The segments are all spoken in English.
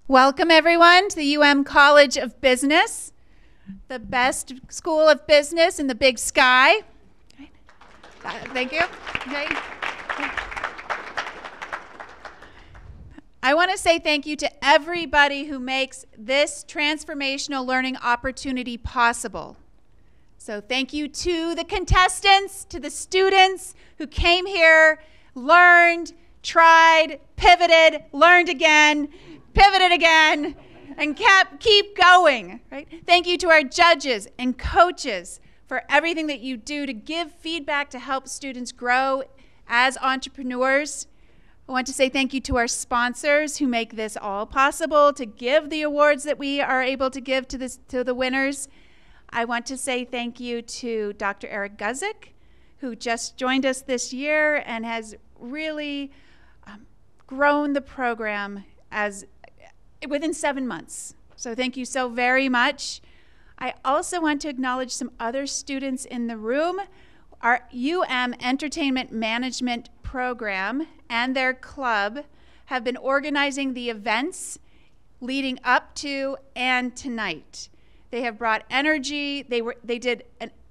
Welcome everyone to the UM College of Business, the best school of business in the big sky. Thank you. Okay. I want to say thank you to everybody who makes this transformational learning opportunity possible. So thank you to the contestants, to the students who came here, learned, tried, pivoted, learned again, pivoted again, and keep going, right? Thank you to our judges and coaches for everything that you do to give feedback to help students grow as entrepreneurs. I want to say thank you to our sponsors who make this all possible, to give the awards that we are able to give to the winners. I want to say thank you to Dr. Eric Guzik, who just joined us this year and has really grown the program within 7 months. So thank you so very much. I also want to acknowledge some other students in the room. Our UM Entertainment Management program and their club have been organizing the events leading up to and tonight. They have brought energy.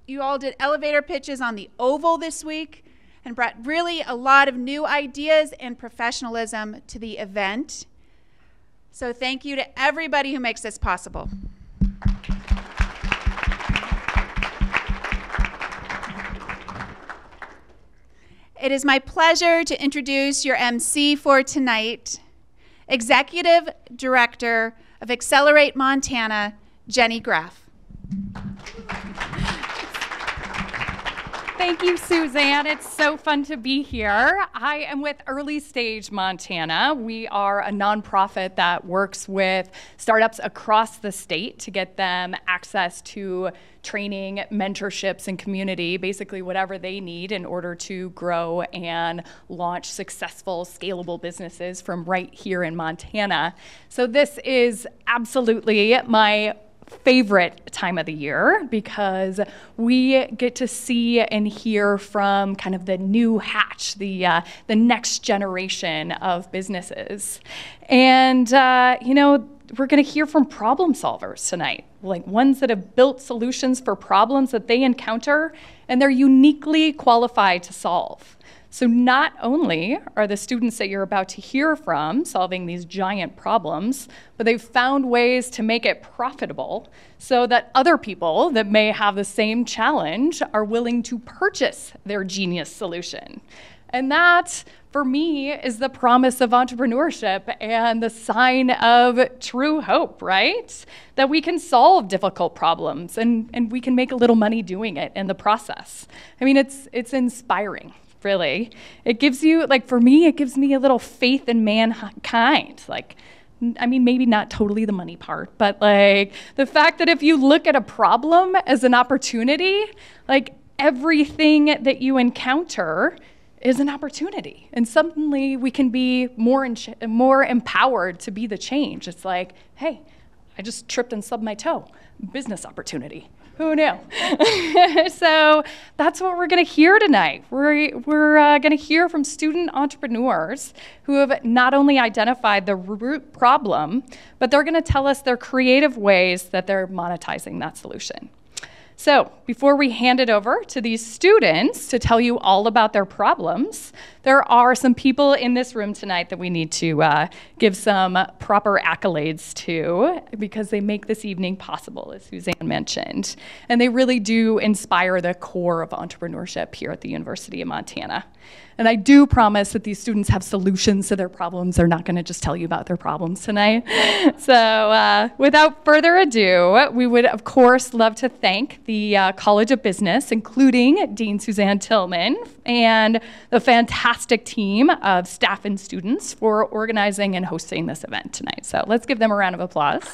You all did elevator pitches on the Oval this week and brought really a lot of new ideas and professionalism to the event. So thank you to everybody who makes this possible. It is my pleasure to introduce your MC for tonight, Executive Director of Accelerate Montana, Jenny Graff. Thank you, Suzanne. It's so fun to be here. I am with Early Stage Montana. We are a nonprofit that works with startups across the state to get them access to training, mentorships, and community, basically whatever they need in order to grow and launch successful, scalable businesses from right here in Montana. So this is absolutely my favorite time of the year because we get to see and hear from kind of the new hatch, the next generation of businesses. And, we're going to hear from problem solvers tonight, like ones that have built solutions for problems that they encounter and they're uniquely qualified to solve. So not only are the students that you're about to hear from solving these giant problems, but they've found ways to make it profitable so that other people that may have the same challenge are willing to purchase their genius solution. And that, for me, is the promise of entrepreneurship and the sign of true hope, right? That we can solve difficult problems and we can make a little money doing it in the process. I mean, it's inspiring. Really. It gives you, for me, it gives me a little faith in mankind. Maybe not totally the money part, but the fact that if you look at a problem as an opportunity, everything that you encounter is an opportunity. And suddenly we can be more empowered to be the change. It's like, hey, I just tripped and stubbed my toe. Business opportunity. Who knew? So that's what we're going to hear tonight. We're going to hear from student entrepreneurs who have not only identified the root problem, but they're going to tell us their creative ways that they're monetizing that solution. So before we hand it over to these students to tell you all about their problems, there are some people in this room tonight that we need to give some proper accolades to because they make this evening possible, as Suzanne mentioned. And they really do inspire the core of entrepreneurship here at the University of Montana. And I do promise that these students have solutions to their problems. They're not going to just tell you about their problems tonight. So without further ado, we would, of course, love to thank the College of Business, including Dean Suzanne Tillman, and the fantastic team of staff and students for organizing and hosting this event tonight. So let's give them a round of applause.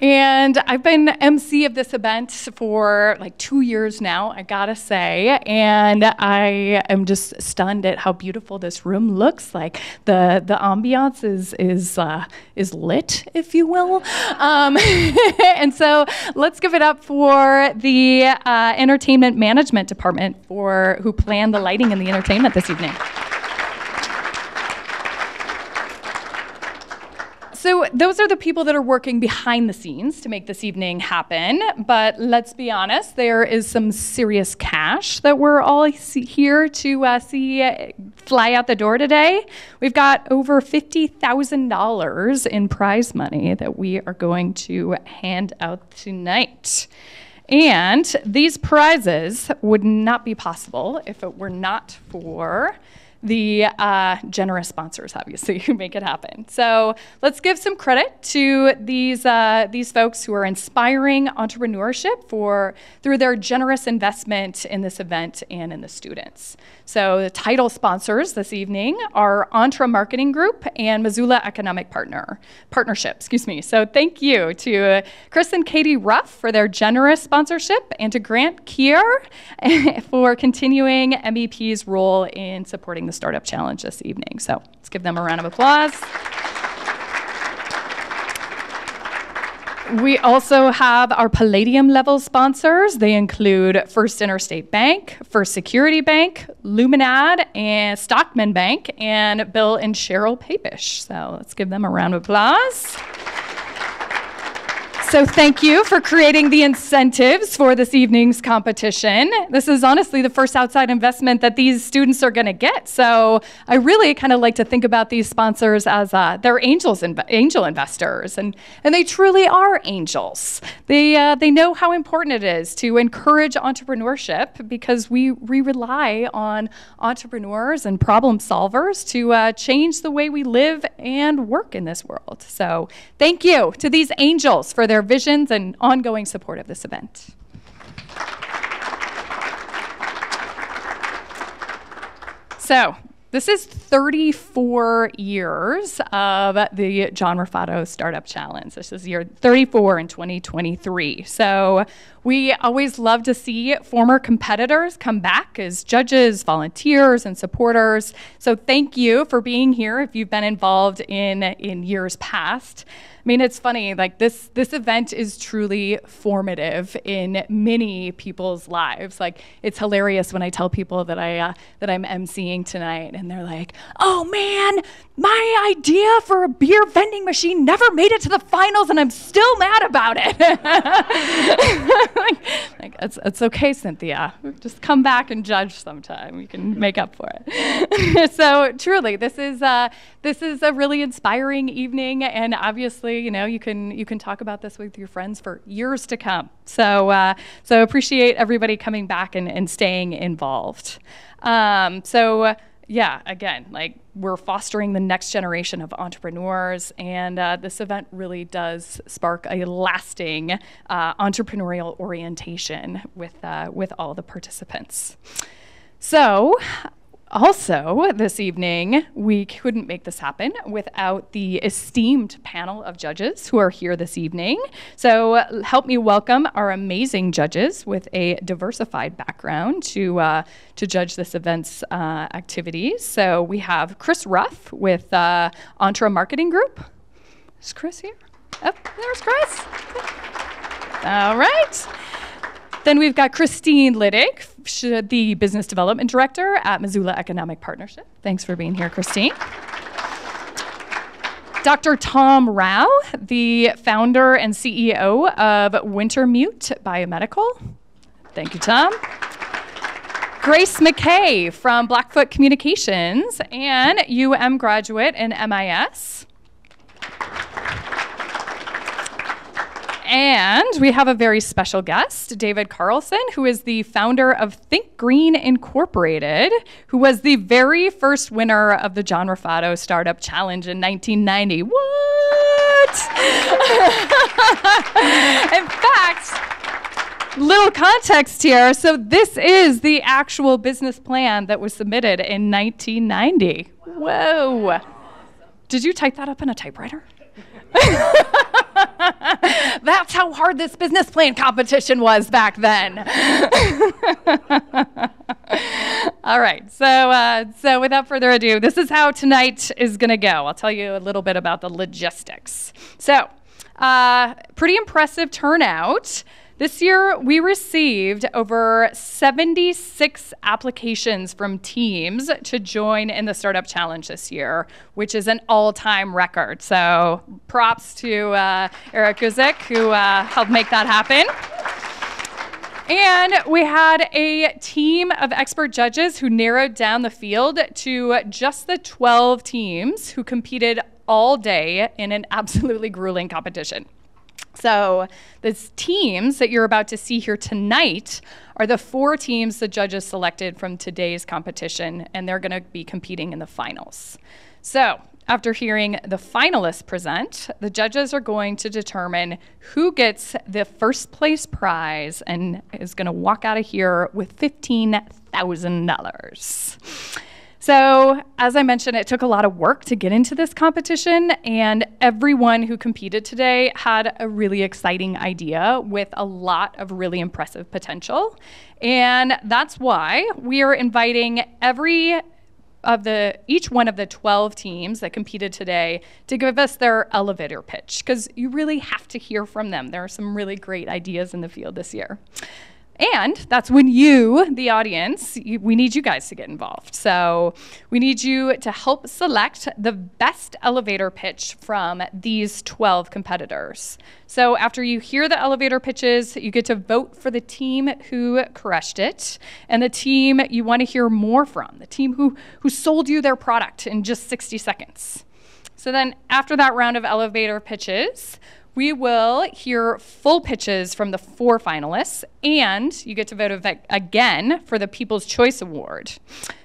And I've been MC of this event for 2 years now, I gotta say, and I am just stunned at how beautiful this room looks. The ambiance is lit, if you will. And so let's give it up for the entertainment management department who planned the lighting and the entertainment this evening. So those are the people that are working behind the scenes to make this evening happen. But let's be honest, there is some serious cash that we're all here to see fly out the door today. We've got over $50,000 in prize money that we are going to hand out tonight. And these prizes would not be possible if it were not for the generous sponsors, obviously, who make it happen. So let's give some credit to these folks who are inspiring entrepreneurship through their generous investment in this event and in the students. So the title sponsors this evening are Entre Marketing Group and Missoula Economic Partnership. So thank you to Chris and Katie Ruff for their generous sponsorship, and to Grant Kier for continuing MEP's role in supporting the Startup Challenge this evening. So let's give them a round of applause. We also have our Palladium level sponsors. They include First Interstate Bank, First Security Bank, Luminad, and Stockman Bank, and Bill and Cheryl Papish. So let's give them a round of applause. So thank you for creating the incentives for this evening's competition. This is honestly the first outside investment that these students are going to get. So I really kind of like to think about these sponsors as they're angel investors, and they truly are angels. They know how important it is to encourage entrepreneurship, because we rely on entrepreneurs and problem solvers to change the way we live and work in this world. So thank you to these angels for their visions and ongoing support of this event. So this is 34 years of the John Ruffatto Startup Challenge. This is year 34 in 2023. So we always love to see former competitors come back as judges, volunteers, and supporters. So thank you for being here if you've been involved in years past. I mean, it's funny, like this event is truly formative in many people's lives. Like, it's hilarious when I tell people that I'm emceeing tonight, and they're like, "Oh man, my idea for a beer vending machine never made it to the finals, and I'm still mad about it." like it's okay, Cynthia. Just come back and judge sometime. We can make up for it. So truly, this is a really inspiring evening, and obviously, you can talk about this with your friends for years to come. So appreciate everybody coming back and staying involved. Yeah, again, like, we're fostering the next generation of entrepreneurs, and this event really does spark a lasting entrepreneurial orientation with all the participants. So, also, this evening, we couldn't make this happen without the esteemed panel of judges who are here this evening. So help me welcome our amazing judges with a diversified background to judge this event's activities. So we have Chris Ruff with Entre Marketing Group. Is Chris here? Oh, there's Chris. All right. Then we've got Christine Liddick, the Business Development Director at Missoula Economic Partnership. Thanks for being here, Christine. Dr. Tom Rao, the founder and CEO of Wintermute Biomedical. Thank you, Tom. Grace McKay from Blackfoot Communications and UM graduate in MIS. And we have a very special guest, David Carlson, who is the founder of Think Green Incorporated, who was the very first winner of the John Ruffatto Startup Challenge in 1990. What? In fact, little context here. So this is the actual business plan that was submitted in 1990. Whoa. Did you type that up in a typewriter? That's how hard this business plan competition was back then. All right, so without further ado, this is how tonight is going to go. I'll tell you a little bit about the logistics. So, pretty impressive turnout. This year, we received over 76 applications from teams to join in the Startup Challenge this year, which is an all-time record. So props to Eric Guzik, who helped make that happen. And we had a team of expert judges who narrowed down the field to just the 12 teams who competed all day in an absolutely grueling competition. So the teams that you're about to see here tonight are the 4 teams the judges selected from today's competition, and they're going to be competing in the finals. So after hearing the finalists present, the judges are going to determine who gets the first place prize and is going to walk out of here with $15,000. So, as I mentioned, it took a lot of work to get into this competition, and everyone who competed today had a really exciting idea with a lot of really impressive potential. And that's why we are inviting each one of the 12 teams that competed today to give us their elevator pitch, because you really have to hear from them. There are some really great ideas in the field this year. And that's when you, the audience, we need you guys to get involved. So we need you to help select the best elevator pitch from these 12 competitors. So after you hear the elevator pitches, you get to vote for the team who crushed it and the team you want to hear more from, the team who sold you their product in just 60 seconds. So then after that round of elevator pitches, we will hear full pitches from the 4 finalists, and you get to vote again for the People's Choice Award.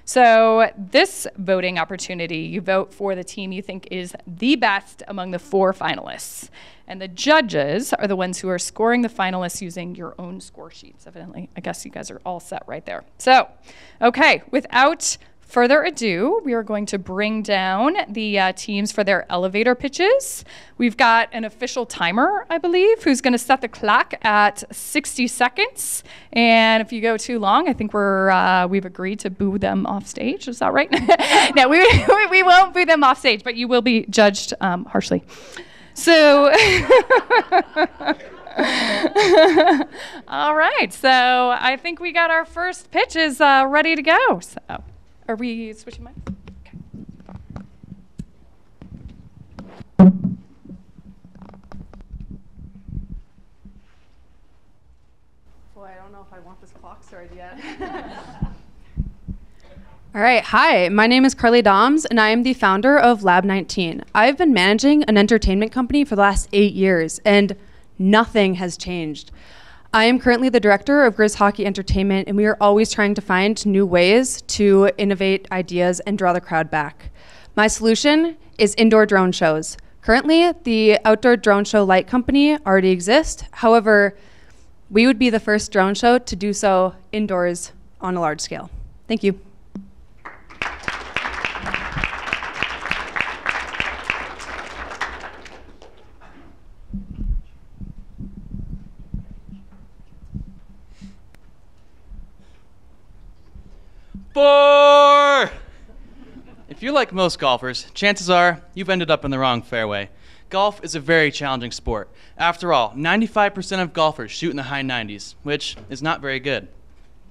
So this voting opportunity, you vote for the team you think is the best among the 4 finalists. And the judges are the ones who are scoring the finalists using your own score sheets, evidently. I guess you guys are all set right there. So, okay, without further ado, we are going to bring down the teams for their elevator pitches. We've got an official timer, I believe, who's going to set the clock at 60 seconds. And if you go too long, I think we've agreed to boo them off stage. Is that right? No, we won't boo them off stage, but you will be judged harshly. So, all right. So I think we got our first pitches ready to go. So. Are we switching mics? Okay. Boy, I don't know if I want this clock started yet. All right, hi, my name is Carly Doms, and I am the founder of Lab 19. I've been managing an entertainment company for the last 8 years, and nothing has changed. I am currently the director of Grizz Hockey Entertainment, and we are always trying to find new ways to innovate ideas and draw the crowd back. My solution is indoor drone shows. Currently, the outdoor drone show light company already exists. However, we would be the first drone show to do so indoors on a large scale. Thank you. If you're like most golfers, chances are you've ended up in the wrong fairway. Golf is a very challenging sport. After all, 95% of golfers shoot in the high 90s, which is not very good.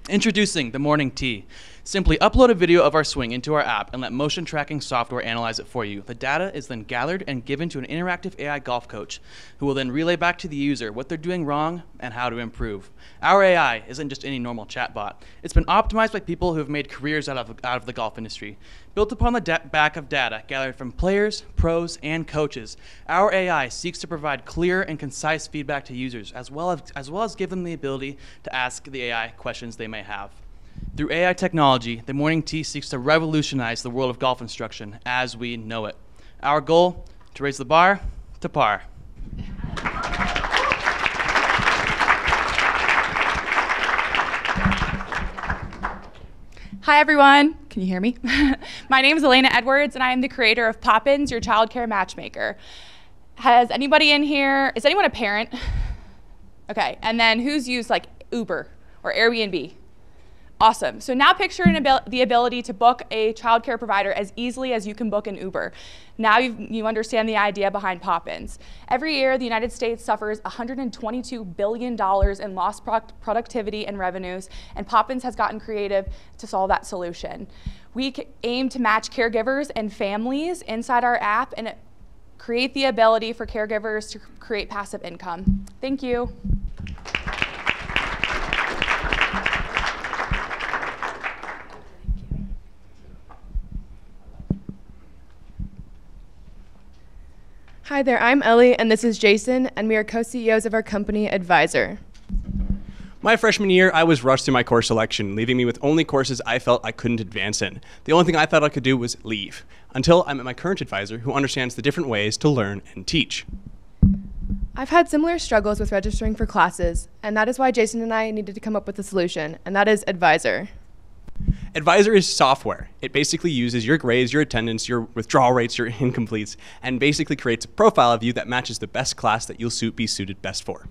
Introducing the Morning Tee. Simply upload a video of our swing into our app and let motion tracking software analyze it for you. The data is then gathered and given to an interactive AI golf coach, who will then relay back to the user what they're doing wrong and how to improve. Our AI isn't just any normal chatbot. It's been optimized by people who have made careers out of the golf industry. Built upon the back of data gathered from players, pros, and coaches, our AI seeks to provide clear and concise feedback to users, as well as give them the ability to ask the AI questions they may have. Through AI technology, the Morning Tee seeks to revolutionize the world of golf instruction as we know it. Our goal, to raise the bar to par. Hi everyone, can you hear me? My name is Elena Edwards and I am the creator of Poppins, your childcare matchmaker. Has anybody in here, is anyone a parent? Okay, and then who's used like Uber or Airbnb? Awesome. So now picture the ability to book a childcare provider as easily as you can book an Uber. Now you understand the idea behind Poppins. Every year, the United States suffers $122 billion in lost productivity and revenues, and Poppins has gotten creative to solve that solution. We aim to match caregivers and families inside our app and create the ability for caregivers to create passive income. Thank you. Hi there, I'm Ellie, and this is Jason, and we are co-CEOs of our company, Advisor. My freshman year, I was rushed through my course selection, leaving me with only courses I felt I couldn't advance in. The only thing I thought I could do was leave, until I met my current advisor, who understands the different ways to learn and teach. I've had similar struggles with registering for classes, and that is why Jason and I needed to come up with a solution, and that is Advisor. Advisor is software. It basically uses your grades, your attendance, your withdrawal rates, your incompletes, and basically creates a profile of you that matches the best class that you'll be suited best for.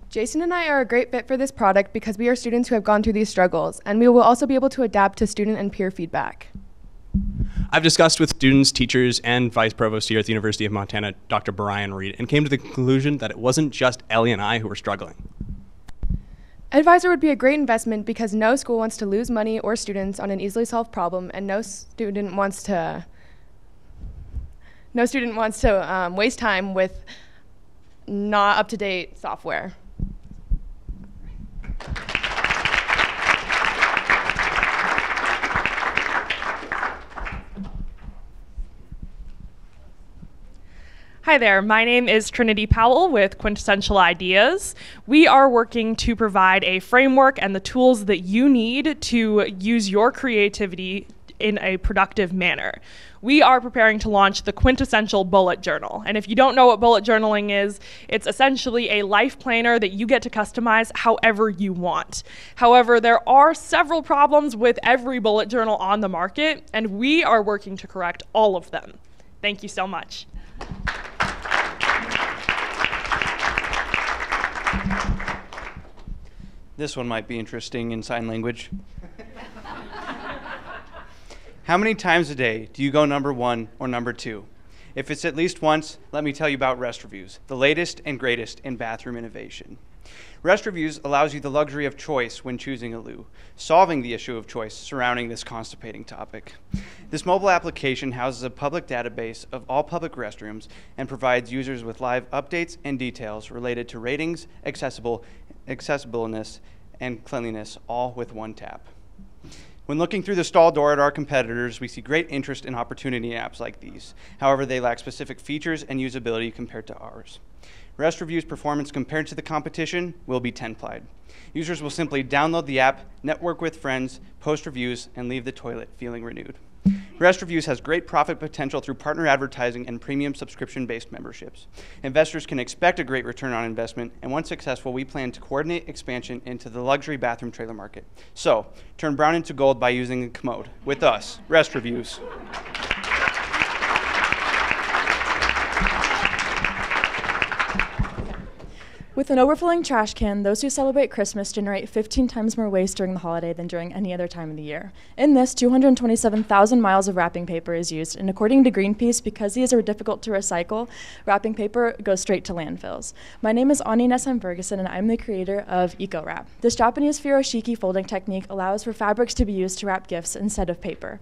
Jason and I are a great fit for this product because we are students who have gone through these struggles, and we will also be able to adapt to student and peer feedback. I've discussed with students, teachers, and vice provost here at the University of Montana, Dr. Brian Reed, and came to the conclusion that it wasn't just Ellie and I who were struggling. Advisor would be a great investment because no school wants to lose money or students on an easily solved problem, and no student wants to waste time with not up-to-date software. Hi there, my name is Trinity Powell with Quintessential Ideas. We are working to provide a framework and the tools that you need to use your creativity in a productive manner. We are preparing to launch the Quintessential Bullet Journal. And if you don't know what bullet journaling is, it's essentially a life planner that you get to customize however you want. However, there are several problems with every bullet journal on the market, and we are working to correct all of them. Thank you so much. This one might be interesting in sign language. How many times a day do you go number 1 or number 2? If it's at least once, let me tell you about Rest Reviews, the latest and greatest in bathroom innovation. Rest Reviews allows you the luxury of choice when choosing a loo, solving the issue of choice surrounding this constipating topic. This mobile application houses a public database of all public restrooms and provides users with live updates and details related to ratings, accessibleness, and cleanliness, all with one tap. When looking through the stall door at our competitors, we see great interest in opportunity apps like these. However, they lack specific features and usability compared to ours. Rest Review's performance compared to the competition will be 10-plied. Users will simply download the app, network with friends, post reviews, and leave the toilet feeling renewed. Rest Reviews has great profit potential through partner advertising and premium subscription-based memberships. Investors can expect a great return on investment, and once successful, we plan to coordinate expansion into the luxury bathroom trailer market. So, turn brown into gold by using a commode. With us, Rest Reviews. With an overflowing trash can, those who celebrate Christmas generate 15 times more waste during the holiday than during any other time of the year. In this, 227,000 miles of wrapping paper is used, and according to Greenpeace, because these are difficult to recycle, wrapping paper goes straight to landfills. My name is Ani Nesam-Ferguson, and I'm the creator of EcoWrap. This Japanese furoshiki folding technique allows for fabrics to be used to wrap gifts instead of paper.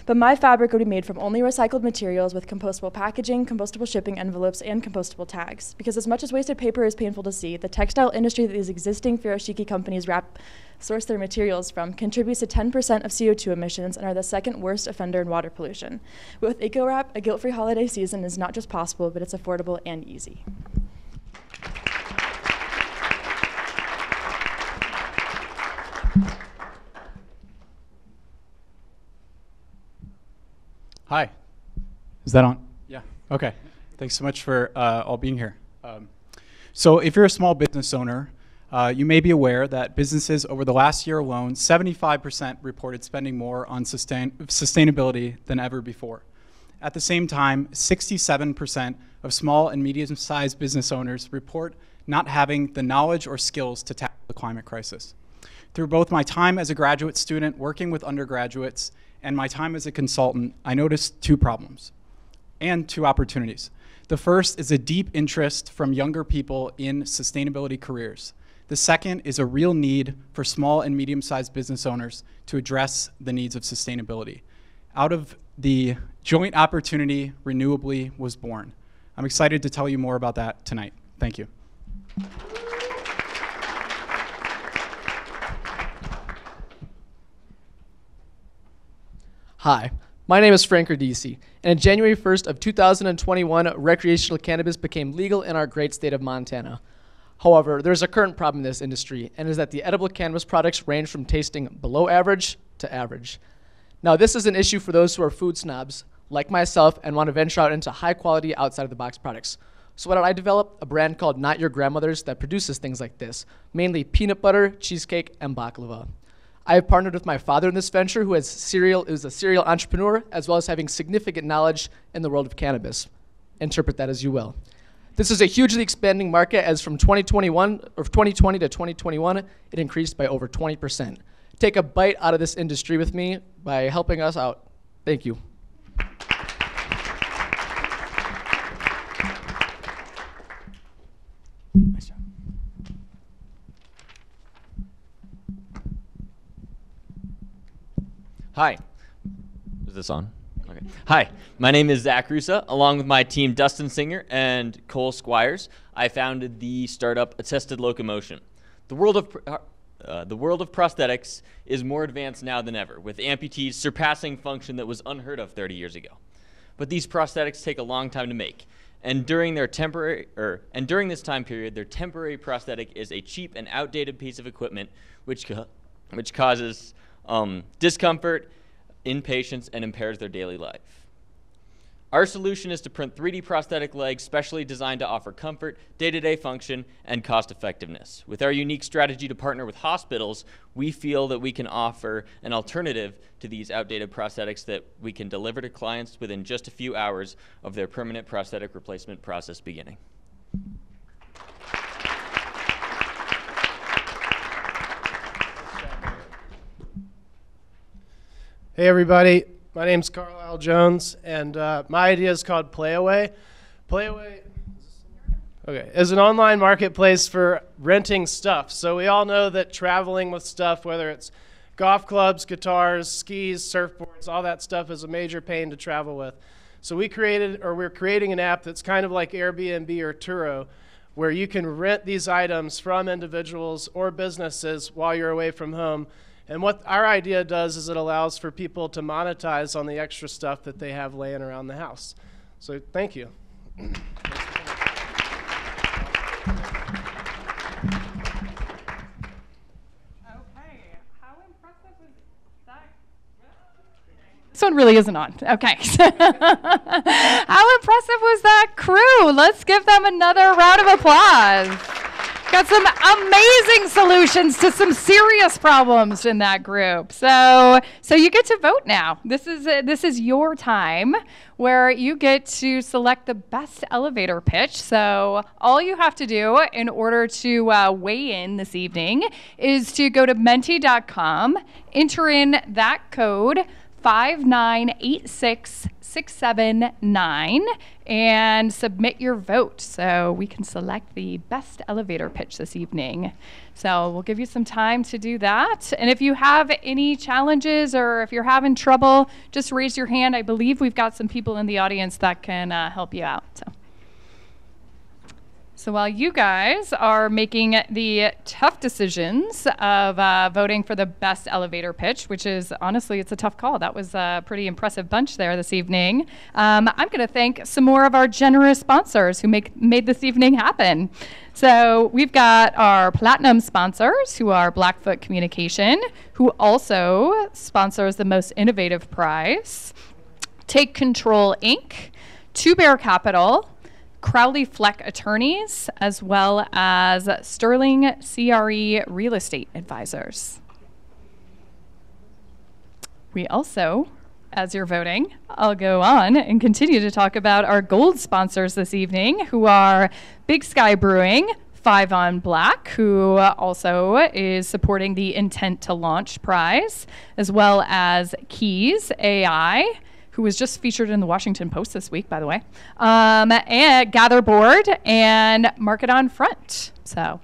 But my fabric would be made from only recycled materials with compostable packaging, compostable shipping envelopes, and compostable tags. Because as much as wasted paper is painful to see, the textile industry that these existing furoshiki companies source their materials from contributes to 10% of CO2 emissions and are the second worst offender in water pollution. With EcoWrap, a guilt-free holiday season is not just possible, but it's affordable and easy. Hi. Is that on? Yeah. Okay. Thanks so much for all being here. So if you're a small business owner, you may be aware that businesses over the last year alone, 75% reported spending more on sustainability than ever before. At the same time, 67% of small and medium-sized business owners report not having the knowledge or skills to tackle the climate crisis. Through both my time as a graduate student working with undergraduates and my time as a consultant, I noticed two problems and two opportunities. The first is a deep interest from younger people in sustainability careers. The second is a real need for small and medium-sized business owners to address the needs of sustainability. Out of the joint opportunity, Renewably was born. I'm excited to tell you more about that tonight. Thank you. Hi, my name is Frank Radici, and on January 1st of 2021, recreational cannabis became legal in our great state of Montana. However, there's a current problem in this industry, and is that the edible cannabis products range from tasting below average to average. Now, this is an issue for those who are food snobs, like myself, and want to venture out into high-quality, outside-of-the-box products. So what did I develop? A brand called Not Your Grandmother's that produces things like this, mainly peanut butter, cheesecake, and baklava. I have partnered with my father in this venture, who is a serial entrepreneur, as well as having significant knowledge in the world of cannabis. Interpret that as you will. This is a hugely expanding market, as from 2020 to 2021, it increased by over 20%. Take a bite out of this industry with me by helping us out. Thank you. Nice job. Hi. Is this on? Okay. Hi, my name is Zach Rusa. Along with my team, Dustin Singer and Cole Squires, I founded the startup Attested Locomotion. The world of prosthetics is more advanced now than ever, with amputees surpassing function that was unheard of 30 years ago. But these prosthetics take a long time to make, and during this time period, their temporary prosthetic is a cheap and outdated piece of equipment, which causes discomfort in patients and impairs their daily life. Our solution is to print 3D prosthetic legs specially designed to offer comfort, day-to-day function, and cost-effectiveness. With our unique strategy to partner with hospitals, we feel that we can offer an alternative to these outdated prosthetics that we can deliver to clients within just a few hours of their permanent prosthetic replacement process beginning. Hey everybody, my name's Carlisle Jones, and my idea is called Playaway. Playaway is an online marketplace for renting stuff. So we all know that traveling with stuff, whether it's golf clubs, guitars, skis, surfboards, all that stuff is a major pain to travel with. So we're creating an app that's kind of like Airbnb or Turo, where you can rent these items from individuals or businesses while you're away from home. And what our idea does is it allows for people to monetize on the extra stuff that they have laying around the house. So thank you. Okay, how impressive was that? This one really isn't on. Okay. How impressive was that crew? Let's give them another round of applause. Got some amazing solutions to some serious problems in that group. So you get to vote now. This is your time where you get to select the best elevator pitch. So all you have to do in order to weigh in this evening is to go to menti.com, enter in that code 5986679 and submit your vote so we can select the best elevator pitch this evening. So we'll give you some time to do that. And if you have any challenges or if you're having trouble, just raise your hand. I believe we've got some people in the audience that can help you out. So while you guys are making the tough decisions of voting for the best elevator pitch, which is honestly, it's a tough call. That was a pretty impressive bunch there this evening. I'm going to thank some more of our generous sponsors who made this evening happen. So we've got our platinum sponsors, who are Blackfoot Communication, who also sponsors the most innovative prize, Take Control Inc., Two Bear Capital, Crowley Fleck Attorneys, as well as Sterling CRE Real Estate Advisors. We also, as you're voting, I'll go on and continue to talk about our gold sponsors this evening, who are Big Sky Brewing, Five on Black, who also is supporting the Intent to Launch Prize, as well as Keys AI, who was just featured in the Washington Post this week, by the way, and Gatherboard and Market on Front. So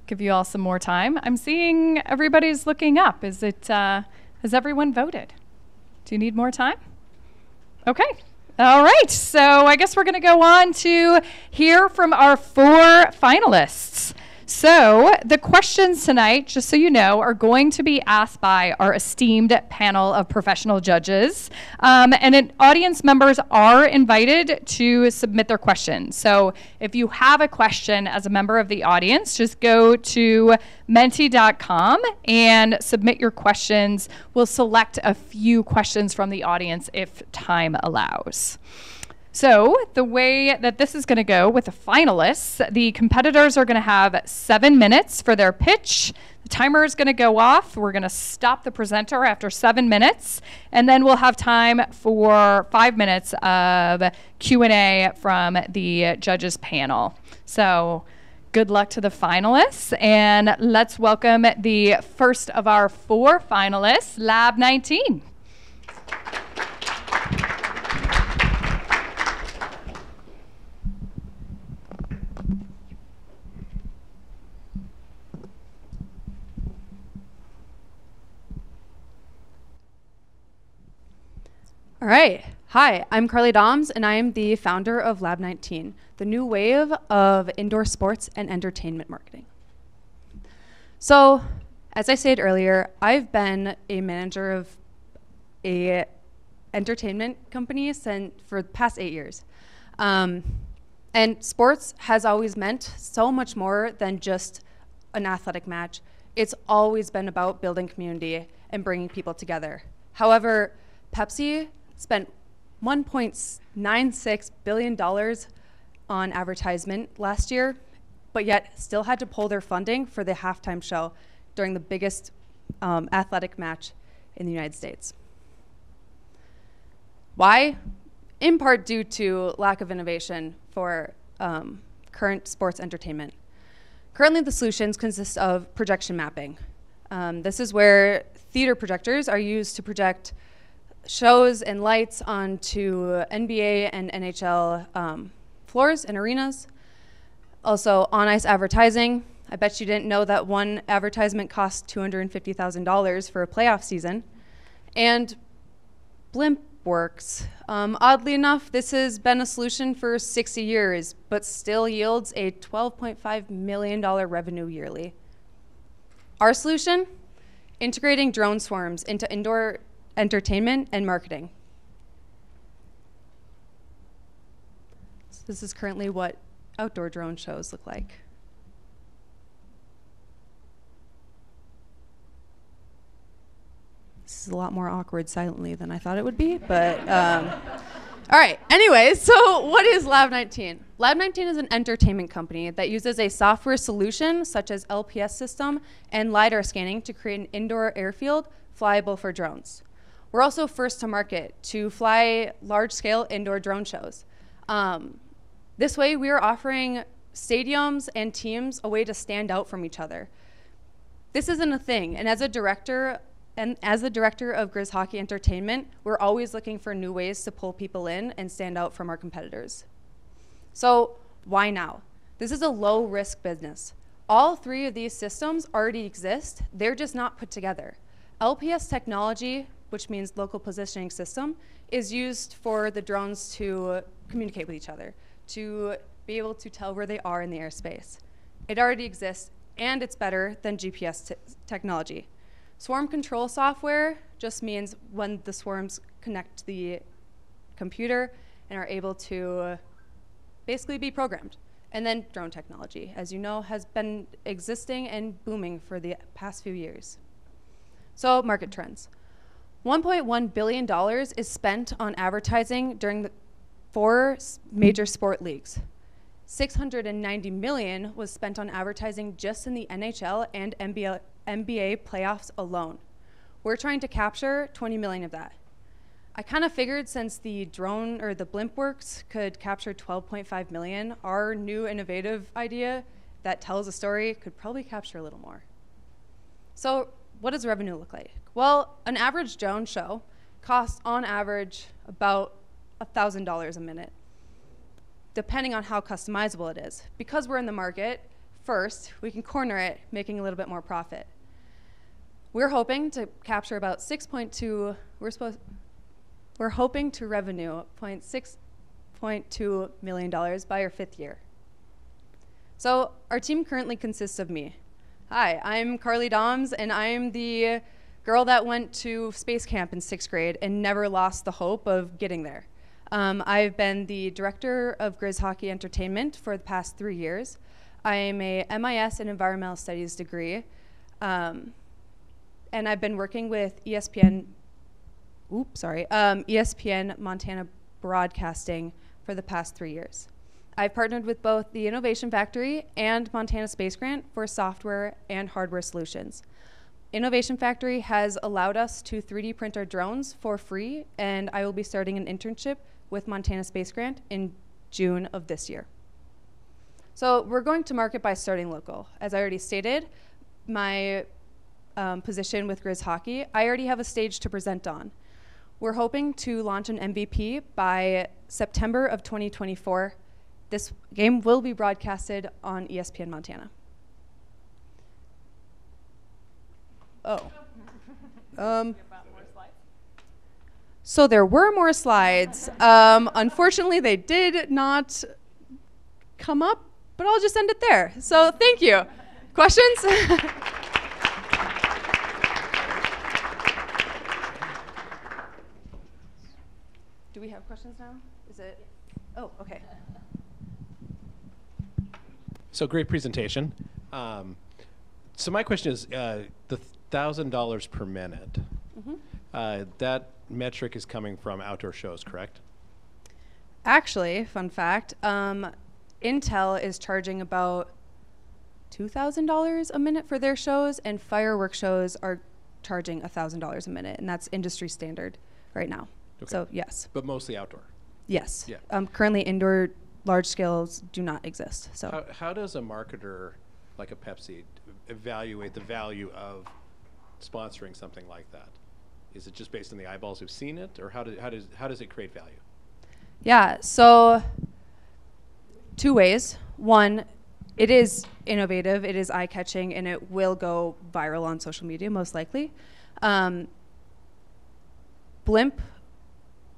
give you all some more time. I'm seeing everybody's looking up. Has everyone voted? Do you need more time? Okay. All right. So I guess we're going to go on to hear from our 4 finalists. So the questions tonight, just so you know, are going to be asked by our esteemed panel of professional judges. Audience members are invited to submit their questions. So if you have a question as a member of the audience, just go to menti.com and submit your questions. We'll select a few questions from the audience if time allows. So the way that this is going to go with the finalists, the competitors are going to have 7 minutes for their pitch. The timer is going to go off. We're going to stop the presenter after 7 minutes, and then we'll have time for 5 minutes of Q&A from the judges panel. So good luck to the finalists, and let's welcome the first of our 4 finalists, Lab 19. All right. Hi, I'm Carly Doms, and I am the founder of Lab 19, the new wave of indoor sports and entertainment marketing. So, as I said earlier, I've been a manager of a entertainment company for the past 8 years. And sports has always meant so much more than just an athletic match. It's always been about building community and bringing people together. However, Pepsi spent $1.96 billion on advertisement last year, but yet still had to pull their funding for the halftime show during the biggest athletic match in the United States. Why? In part due to lack of innovation for current sports entertainment. Currently, the solutions consist of projection mapping. This is where theater projectors are used to project shows and lights onto NBA and NHL floors and arenas. Also, on-ice advertising. I bet you didn't know that one advertisement costs $250,000 for a playoff season. And blimp works. Oddly enough, this has been a solution for 60 years, but still yields a $12.5 million revenue yearly. Our solution? Integrating drone swarms into indoor entertainment and marketing. So this is currently what outdoor drone shows look like. This is a lot more awkward silently than I thought it would be, but all right. Anyways, so what is Lab 19? Lab 19 is an entertainment company that uses a software solution such as LPS system and LiDAR scanning to create an indoor airfield flyable for drones. We're also first to market to fly large-scale indoor drone shows. This way, we are offering stadiums and teams a way to stand out from each other. This isn't a thing, and as a director of Grizz Hockey Entertainment, we're always looking for new ways to pull people in and stand out from our competitors. So why now? This is a low-risk business. All 3 of these systems already exist. They're just not put together. LPS technology, which means local positioning system, is used for the drones to communicate with each other, to be able to tell where they are in the airspace. It already exists, and it's better than GPS technology. Swarm control software just means when the swarms connect to the computer and are able to basically be programmed. And then drone technology, as you know, has been existing and booming for the past few years. So market trends. $1.1 billion is spent on advertising during the 4 major sport leagues. $690 million was spent on advertising just in the NHL and NBA playoffs alone. We're trying to capture 20 million of that. I kind of figured since the drone or the blimp works could capture 12.5 million, our new innovative idea that tells a story could probably capture a little more. So what does revenue look like? Well, an average Jones show costs on average about $1,000 a minute, depending on how customizable it is. Because we're in the market, first, we can corner it, making a little bit more profit. We're hoping to capture about 6.2, we're hoping to revenue $6.2 million by our 5th year. So our team currently consists of me. Hi, I'm Carly Doms, and I'm the girl that went to space camp in 6th grade and never lost the hope of getting there. I've been the director of Grizz Hockey Entertainment for the past 3 years. I am a MIS in Environmental Studies degree, and I've been working with ESPN Montana Broadcasting for the past 3 years. I've partnered with both the Innovation Factory and Montana Space Grant for software and hardware solutions. Innovation Factory has allowed us to 3D print our drones for free, and I will be starting an internship with Montana Space Grant in June of this year. So we're going to market by starting local. As I already stated, my position with Grizz Hockey, I already have a stage to present on. We're hoping to launch an MVP by September of 2024. This game will be broadcasted on ESPN Montana. So there were more slides. Unfortunately, they did not come up, but I'll just end it there. So thank you. Questions? Do we have questions now? Is it? Oh, okay. So great presentation. So my question is, the $1,000 per minute, that metric is coming from outdoor shows, correct? Actually, fun fact, Intel is charging about $2,000 a minute for their shows, and fireworks shows are charging $1,000 a minute, and that's industry standard right now. Okay. So yes. But mostly outdoor? Yes. Yeah. Currently indoor large scales do not exist. So how does a marketer like a Pepsi evaluate the value of sponsoring something like that? Is it just based on the eyeballs who've seen it, or how does it create value? Yeah, so 2 ways. One, it is innovative, it is eye-catching, and it will go viral on social media, most likely. Blimp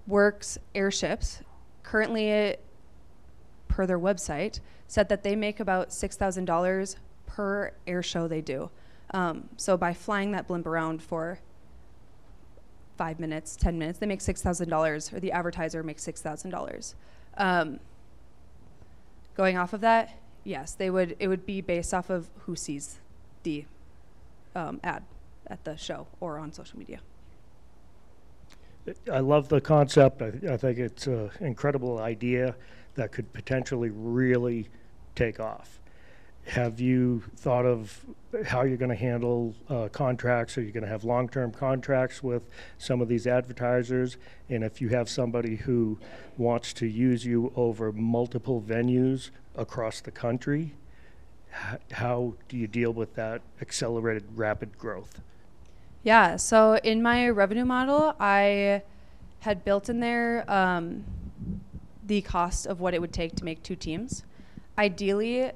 Works Airships, currently, per their website, said that they make about $6,000 per air show they do. So by flying that blimp around for 5 minutes, 10 minutes, they make $6,000, or the advertiser makes $6,000. Going off of that, yes, it would be based off of who sees the ad at the show or on social media. I love the concept. I think it's an incredible idea that could potentially really take off. Have you thought of how you're going to handle contracts? Are you going to have long-term contracts with some of these advertisers? And if you have somebody who wants to use you over multiple venues across the country, how do you deal with that accelerated rapid growth? Yeah, so in my revenue model, I had built in there the cost of what it would take to make 2 teams. Ideally,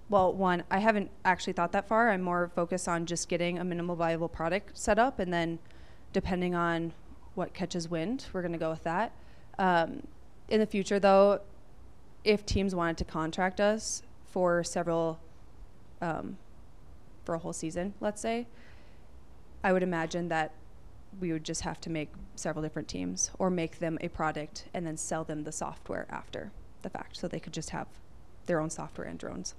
well, one, I haven't actually thought that far. I'm more focused on just getting a minimal viable product set up, and then depending on what catches wind, we're going to go with that. In the future, though, if teams wanted to contract us for several, for a whole season, let's say, I would imagine that we would just have to make several different teams or make them a product and then sell them the software after the fact, so they could just have their own software and drones.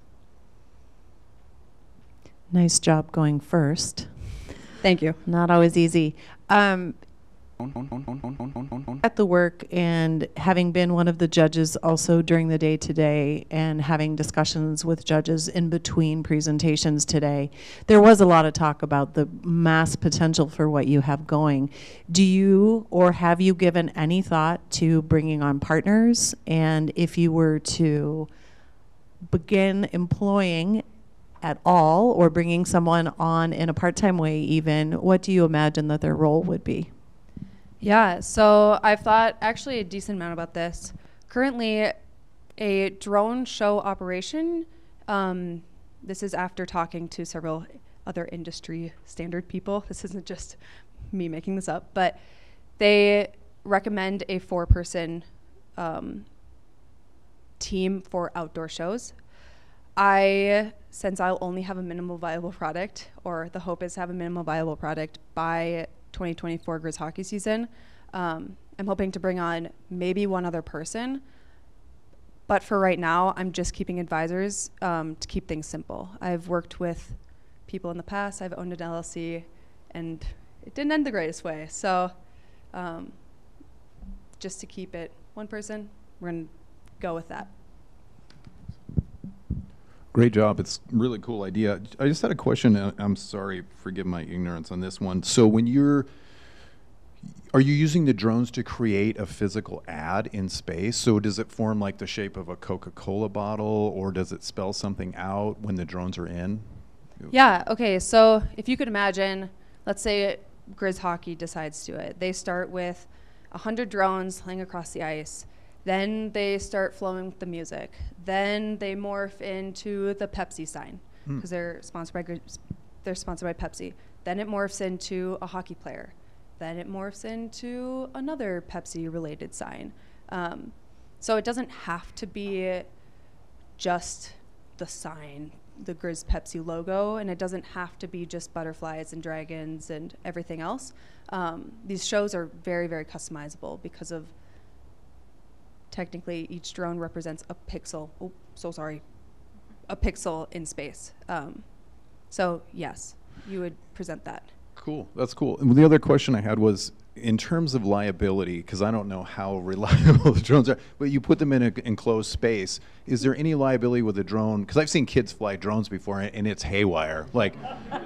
Nice job going first. Thank you. Not always easy. At the work, and having been one of the judges also during the day today and having discussions with judges in between presentations today, there was a lot of talk about the mass potential for what you have going. Do you or have you given any thought to bringing on partners? And if you were to begin employing at all, or bringing someone on in a part-time way even, what do you imagine that their role would be? Yeah, so I've thought actually a decent amount about this. Currently, a drone show operation, this is after talking to several other industry standard people. This isn't just me making this up, but they recommend a 4-person team for outdoor shows. Since I'll only have a minimal viable product, or the hope is to have a minimal viable product by 2024 Grizz hockey season, I'm hoping to bring on maybe one other person. But for right now, I'm just keeping advisors to keep things simple. I've worked with people in the past. I've owned an LLC, and it didn't end the greatest way. So just to keep it one person, we're going to go with that. Great job. It's a really cool idea. I just had a question. I'm sorry, forgive my ignorance on this one. So when are you using the drones to create a physical ad in space? So does it form like the shape of a Coca-Cola bottle, or does it spell something out when the drones are in? Yeah, okay, so if you could imagine, let's say Grizz hockey decides to do it. They start with 100 drones flying across the ice. Then they start flowing with the music. Then they morph into the Pepsi sign because they're sponsored by Pepsi. Then it morphs into a hockey player. Then it morphs into another Pepsi-related sign. So it doesn't have to be just the sign, the Grizz Pepsi logo, and it doesn't have to be just butterflies and dragons and everything else. These shows are very, very customizable because of technically each drone represents a pixel. Oh, so sorry. A pixel in space. So yes, you would present that. Cool, that's cool. And the other question I had was, in terms of liability, because I don't know how reliable the drones are, but you put them in an enclosed space, is there any liability with a drone? Because I've seen kids fly drones before and it's haywire. Like,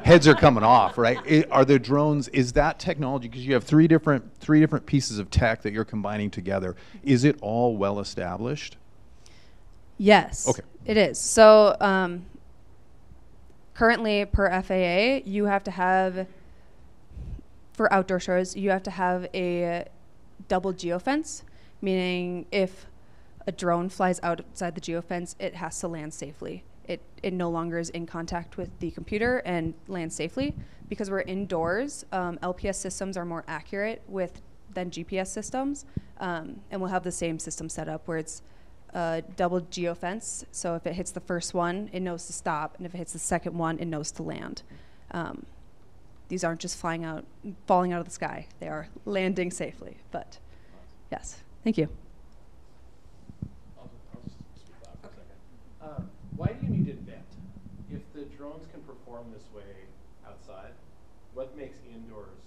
heads are coming off, right? Are the drones, is that technology, because you have three different pieces of tech that you're combining together, is it all well established? Yes, okay. It is. So currently per FAA, you have to have, for outdoor shows, you have to have a double geofence, meaning if a drone flies outside the geofence, it has to land safely. It no longer is in contact with the computer and lands safely. Because we're indoors, LPS systems are more accurate than GPS systems, and we'll have the same system set up where it's a double geofence. So if it hits the first one, it knows to stop, and if it hits the second one, it knows to land. These aren't just falling out of the sky. They are landing safely. But yes, thank you. I'll just speak loud for a second. Why do you need to invent? If the drones can perform this way outside, what makes indoors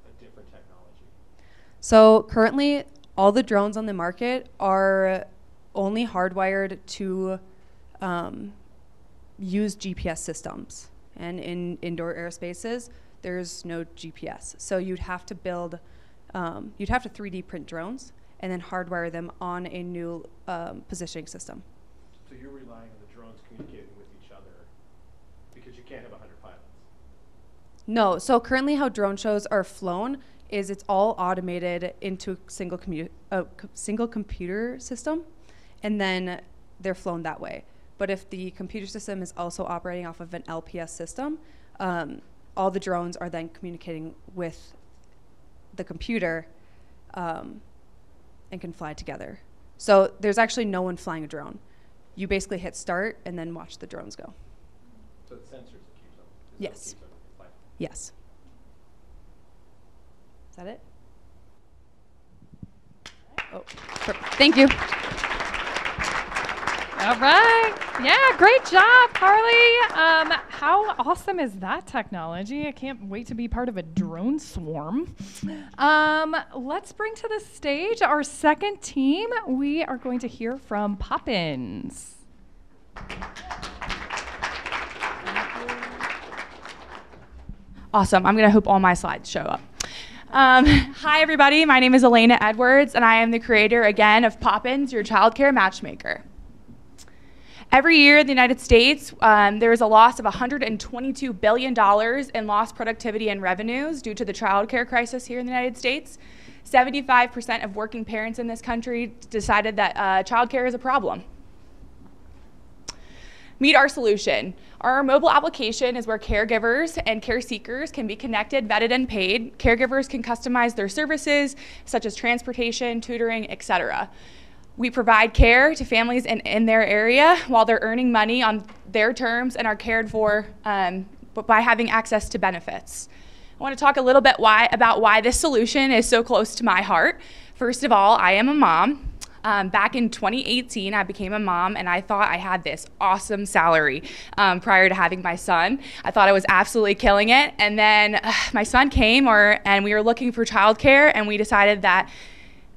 a different technology? So currently, all the drones on the market are only hardwired to use GPS systems. And in indoor airspaces, there's no GPS. So you'd have to 3D print drones and then hardwire them on a new positioning system. So you're relying on the drones communicating with each other because you can't have 100 pilots? No, so currently how drone shows are flown is it's all automated into a single computer system, and then they're flown that way. But if the computer system is also operating off of an LPS system, all the drones are then communicating with the computer and can fly together. So there's actually no one flying a drone. You basically hit start and then watch the drones go. So it's sensors that keeps them? Yes. Yes. Is that it? Oh, perfect. Thank you. All right. Yeah, great job, Carly. How awesome is that technology? I can't wait to be part of a drone swarm. Let's bring to the stage our second team. We are going to hear from Poppins. Awesome. I'm going to hope all my slides show up. Hi, everybody. My name is Elena Edwards, and I am the creator, again, of Poppins, your childcare matchmaker. Every year in the United States, there is a loss of $122 billion in lost productivity and revenues due to the child care crisis here in the United States. 75% of working parents in this country decided that child care is a problem. Meet our solution. Our mobile application is where caregivers and care seekers can be connected, vetted, and paid. Caregivers can customize their services, such as transportation, tutoring, etc. We provide care to families in their area while they're earning money on their terms and are cared for by having access to benefits. I want to talk a little bit about why this solution is so close to my heart. First of all, I am a mom. Back in 2018, I became a mom, and I thought I had this awesome salary prior to having my son. I thought I was absolutely killing it, and then my son came, and we were looking for childcare, and we decided that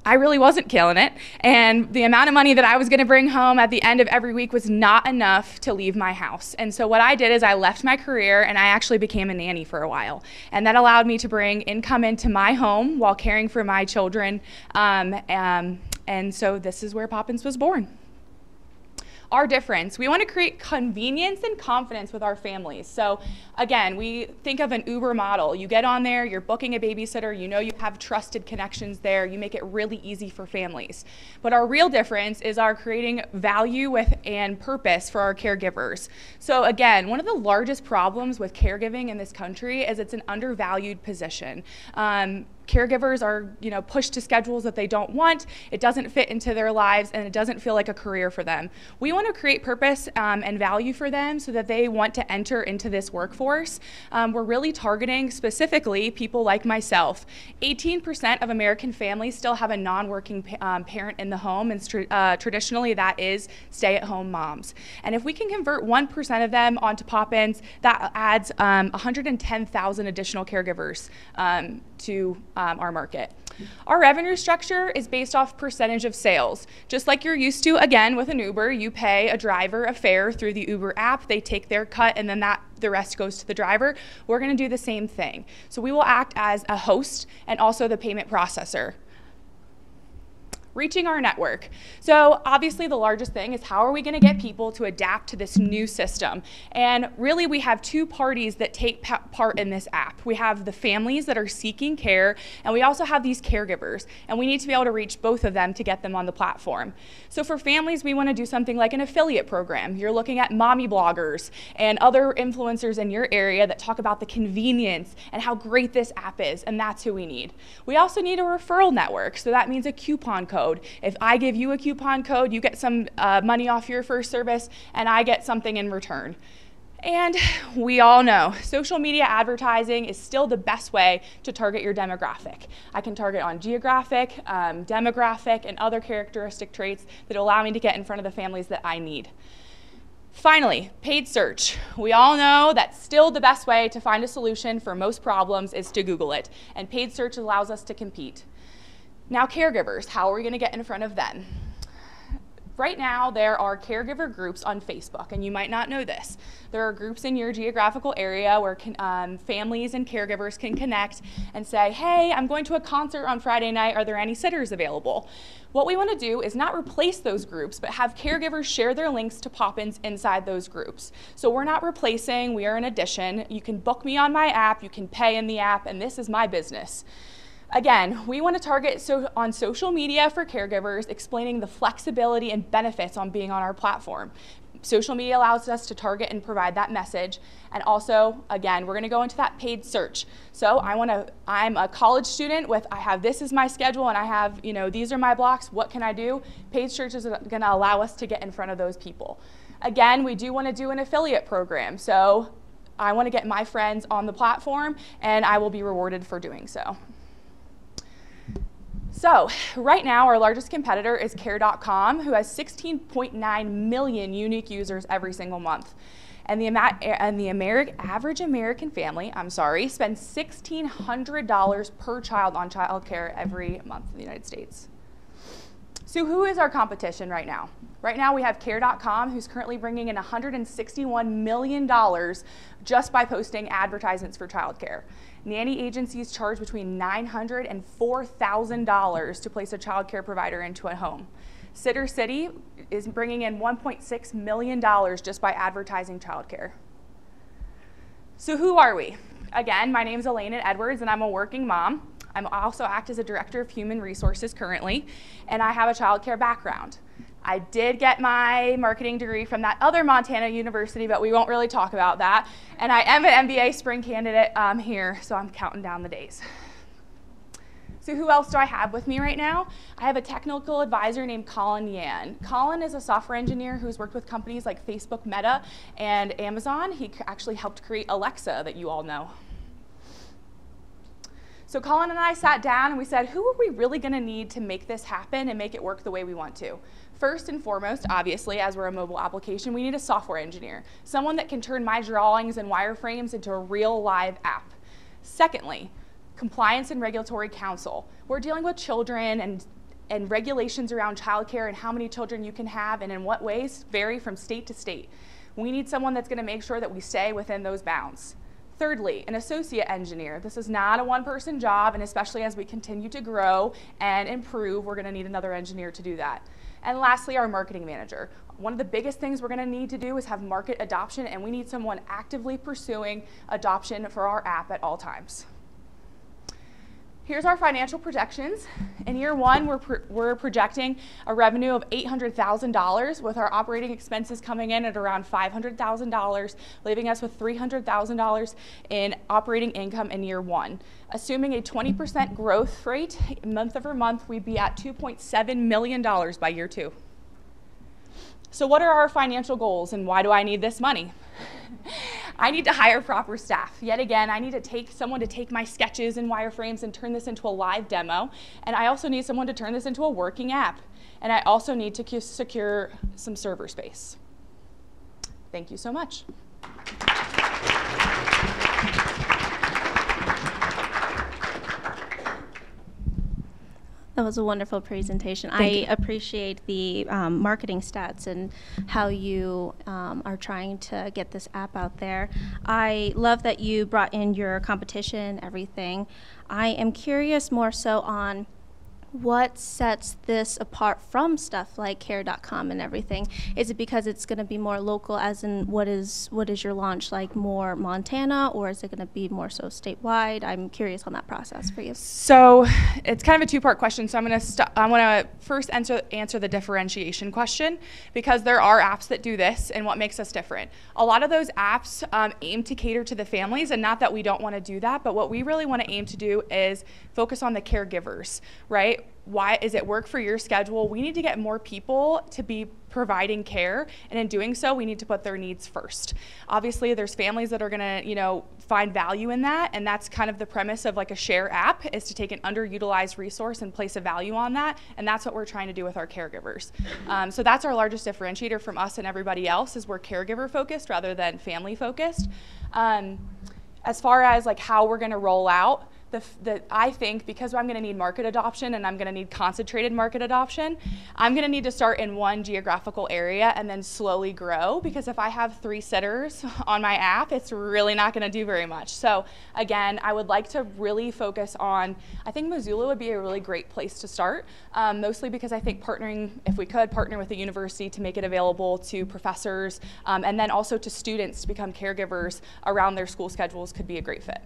I really wasn't killing it, and the amount of money that I was going to bring home at the end of every week was not enough to leave my house. And so what I did is I left my career, and I actually became a nanny for a while, and that allowed me to bring income into my home while caring for my children, and so this is where Poppins was born. Our difference, we want to create convenience and confidence with our families. So again, we think of an Uber model. You get on there, you're booking a babysitter, you know you have trusted connections there, you make it really easy for families. But our real difference is our creating value and purpose for our caregivers. So again, one of the largest problems with caregiving in this country is it's an undervalued position. Caregivers are, pushed to schedules that they don't want. It doesn't fit into their lives, and it doesn't feel like a career for them. We want to create purpose and value for them so that they want to enter into this workforce. We're really targeting specifically people like myself. 18% of American families still have a non-working parent in the home, and traditionally that is stay-at-home moms. And if we can convert 1% of them onto Poppins, that adds 110,000 additional caregivers to our market. Our revenue structure is based off percentage of sales. Just like you're used to, again, with an Uber, you pay a driver a fare through the Uber app, they take their cut, and then the rest goes to the driver. We're gonna do the same thing. So we will act as a host and also the payment processor. Reaching our network. So obviously the largest thing is how are we going to get people to adapt to this new system? And really we have two parties that take part in this app. We have the families that are seeking care, and we also have these caregivers, and we need to be able to reach both of them to get them on the platform. So for families, we want to do something like an affiliate program. You're looking at mommy bloggers and other influencers in your area that talk about the convenience and how great this app is, and that's who we need. We also need a referral network, so that means a coupon code. If I give you a coupon code, you get some money off your first service, and I get something in return. And we all know social media advertising is still the best way to target your demographic. I can target on geographic, demographic, and other characteristic traits that allow me to get in front of the families that I need. Finally, paid search. We all know that still the best way to find a solution for most problems is to Google it, and paid search allows us to compete. Now, caregivers, how are we going to get in front of them? Right now, there are caregiver groups on Facebook, and you might not know this. There are groups in your geographical area where families and caregivers can connect and say, hey, I'm going to a concert on Friday night. Are there any sitters available? What we want to do is not replace those groups, but have caregivers share their links to Poppins inside those groups. So we're not replacing, we are an addition. You can book me on my app, you can pay in the app, and this is my business. Again, we want to target on social media for caregivers, explaining the flexibility and benefits on being on our platform. Social media allows us to target and provide that message. And also, again, we're going to go into that paid search. So I'm a college student this is my schedule, and I have, these are my blocks. What can I do? Paid search is going to allow us to get in front of those people. Again, we do want to do an affiliate program. So I want to get my friends on the platform, and I will be rewarded for doing so. So right now, our largest competitor is Care.com, who has 16.9 million unique users every single month. And the average American family, spends $1,600 per child on childcare every month in the United States. So who is our competition right now? Right now we have Care.com, who's currently bringing in $161 million just by posting advertisements for childcare. Nanny agencies charge between $900 and $4,000 to place a child care provider into a home. Sitter City is bringing in $1.6 million just by advertising childcare. So who are we? Again, my name is Elena Edwards, and I'm a working mom. I also act as a director of human resources currently, and I have a childcare background. I did get my marketing degree from that other Montana university, but we won't really talk about that. And I am an MBA spring candidate here, so I'm counting down the days. So who else do I have with me right now? I have a technical advisor named Colin Yan. Colin is a software engineer who's worked with companies like Facebook, Meta, and Amazon. He actually helped create Alexa that you all know. So Colin and I sat down and we said, who are we really gonna need to make this happen and make it work the way we want to? First and foremost, obviously, as we're a mobile application, we need a software engineer, someone that can turn my drawings and wireframes into a real live app. Secondly, compliance and regulatory counsel. We're dealing with children and regulations around childcare and how many children you can have and in what ways vary from state to state. We need someone that's gonna make sure that we stay within those bounds. Thirdly, an associate engineer. This is not a one-person job, and especially as we continue to grow and improve, we're gonna need another engineer to do that. And lastly, our marketing manager. One of the biggest things we're gonna need to do is have market adoption, and we need someone actively pursuing adoption for our app at all times. Here's our financial projections. In year one, we're projecting a revenue of $800,000 with our operating expenses coming in at around $500,000, leaving us with $300,000 in operating income in year one. Assuming a 20% growth rate month over month, we'd be at $2.7 million by year two. So what are our financial goals and why do I need this money? I need to hire proper staff. Yet again, I need to take someone to take my sketches and wireframes and turn this into a live demo. And I also need someone to turn this into a working app. And I also need to secure some server space. Thank you so much. That was a wonderful presentation. I appreciate the marketing stats and how you are trying to get this app out there. I love that you brought in your competition, everything. I am curious more so on what sets this apart from stuff like care.com and everything. Is it because it's going to be more local, as in what is your launch like, more Montana, or is it going to be more so statewide? I'm curious on that process for you. So it's kind of a two-part question. So I'm going to first answer the differentiation question, because there are apps that do this and what makes us different. A lot of those apps aim to cater to the families, and not that we don't want to do that, but what we really want to aim to do is focus on the caregivers, right? Why is it work for your schedule? We need to get more people to be providing care, and in doing so, we need to put their needs first. Obviously, there's families that are gonna, find value in that, and that's kind of the premise of like a share app, is to take an underutilized resource and place a value on that, and that's what we're trying to do with our caregivers. So that's our largest differentiator from us and everybody else, is we're caregiver focused rather than family focused. As far as like how we're gonna roll out, I think because I'm going to need market adoption and I'm going to need concentrated market adoption, I'm going to need to start in one geographical area and then slowly grow, because if I have 3 sitters on my app, it's really not going to do very much. So again, I would like to really focus on, I think Missoula would be a really great place to start, mostly because I think partnering, if we could partner with the university to make it available to professors and then also to students to become caregivers around their school schedules could be a great fit.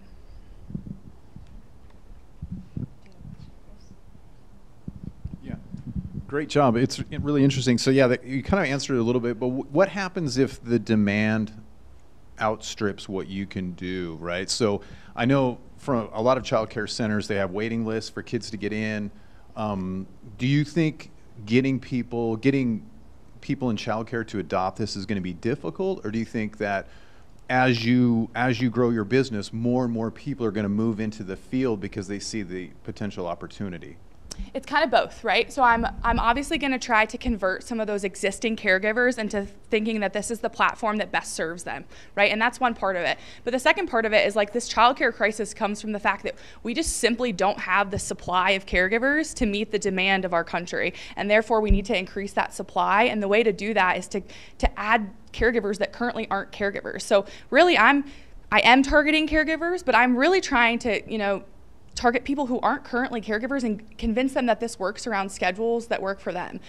Great job. It's really interesting. So yeah, you kind of answered it a little bit, but what happens if the demand outstrips what you can do, right? So I know from a lot of child care centers, they have waiting lists for kids to get in. Do you think getting people in child care to adopt this is going to be difficult, or do you think that as you grow your business, more and more people are going to move into the field because they see the potential opportunity? It's kind of both, right? So I'm obviously going to try to convert some of those existing caregivers into thinking that this is the platform that best serves them, right? And that's one part of it. But the second part of it is like this childcare crisis comes from the fact that we just simply don't have the supply of caregivers to meet the demand of our country. And therefore we need to increase that supply. And the way to do that is to add caregivers that currently aren't caregivers. So really I am targeting caregivers, but I'm really trying to, target people who aren't currently caregivers and convince them that this works around schedules that work for them.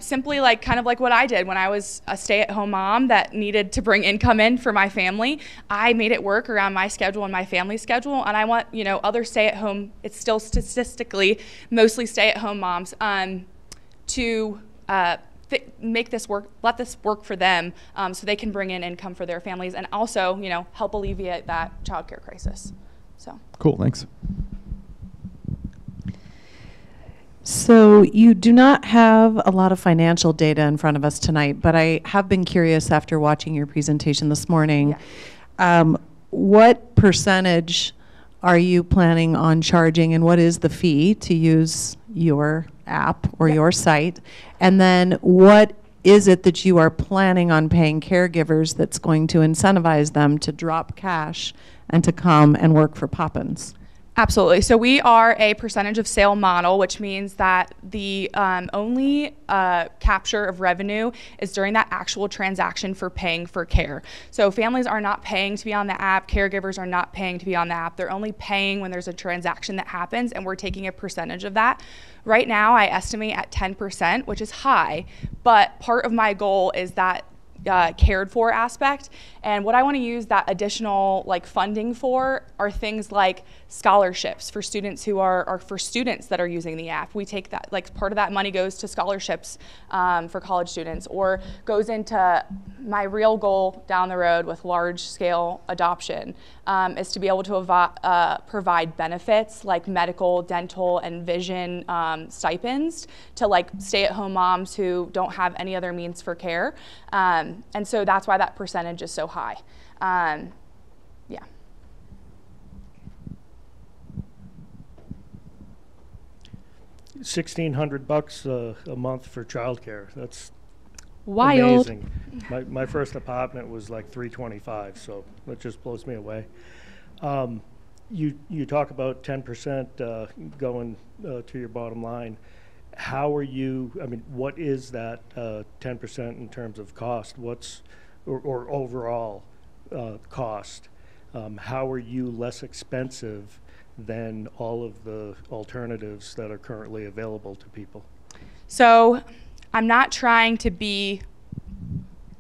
Simply like kind of like what I did when I was a stay-at-home mom that needed to bring income in for my family. I made it work around my schedule and my family's schedule, and I want, you know, other stay-at-home, it's still statistically mostly stay-at-home moms, to make this work, let this work for them, so they can bring in income for their families and also, you know, help alleviate that childcare crisis. So. Cool, thanks. So you do not have a lot of financial data in front of us tonight, but I have been curious after watching your presentation this morning. Yeah. What percentage are you planning on charging, and what is the fee to use your app or your site? And then what is it that you are planning on paying caregivers that's going to incentivize them to drop cash and to come and work for Poppins? Absolutely. So we are a percentage of sale model, which means that the only capture of revenue is during that actual transaction for paying for care. So families are not paying to be on the app. Caregivers are not paying to be on the app. They're only paying when there's a transaction that happens, and we're taking a percentage of that. Right now, I estimate at 10%, which is high, but part of my goal is that cared for aspect. And what I want to use that additional like funding for are things like scholarships for students who are for students that are using the app. We take that, like part of that money goes to scholarships for college students, or goes into my real goal down the road with large scale adoption, is to be able to provide benefits like medical, dental, and vision stipends to like stay-at-home moms who don't have any other means for care. And so that's why that percentage is so high. Yeah. $1,600 a month for childcare. That's wild. Amazing. My first apartment was like $325, so that just blows me away. You talk about 10% going to your bottom line. How are you? I mean, what is that 10% in terms of cost? Or overall cost? How are you less expensive than all of the alternatives that are currently available to people? So I'm not trying to be,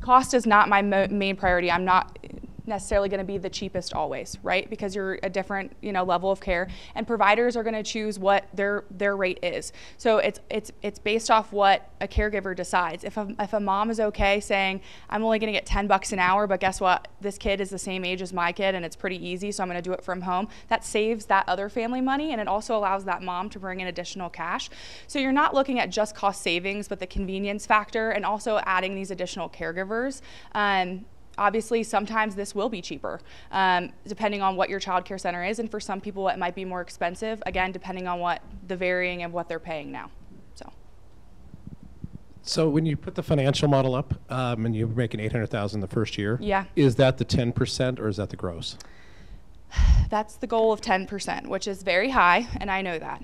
cost is not my main priority. I'm not necessarily going to be the cheapest always, right? Because you're a different, level of care, and providers are going to choose what their rate is. So it's based off what a caregiver decides. If a mom is okay saying, I'm only going to get $10 an hour, but guess what? This kid is the same age as my kid and it's pretty easy, so I'm going to do it from home. That saves that other family money, and it also allows that mom to bring in additional cash. So you're not looking at just cost savings, but the convenience factor, and also adding these additional caregivers. Obviously, sometimes this will be cheaper, depending on what your child care center is, and for some people it might be more expensive, again, depending on what the varying of what they're paying now. So when you put the financial model up and you're making $800,000 the first year, yeah, is that the 10% or is that the gross? That's the goal of 10%, which is very high, and I know that.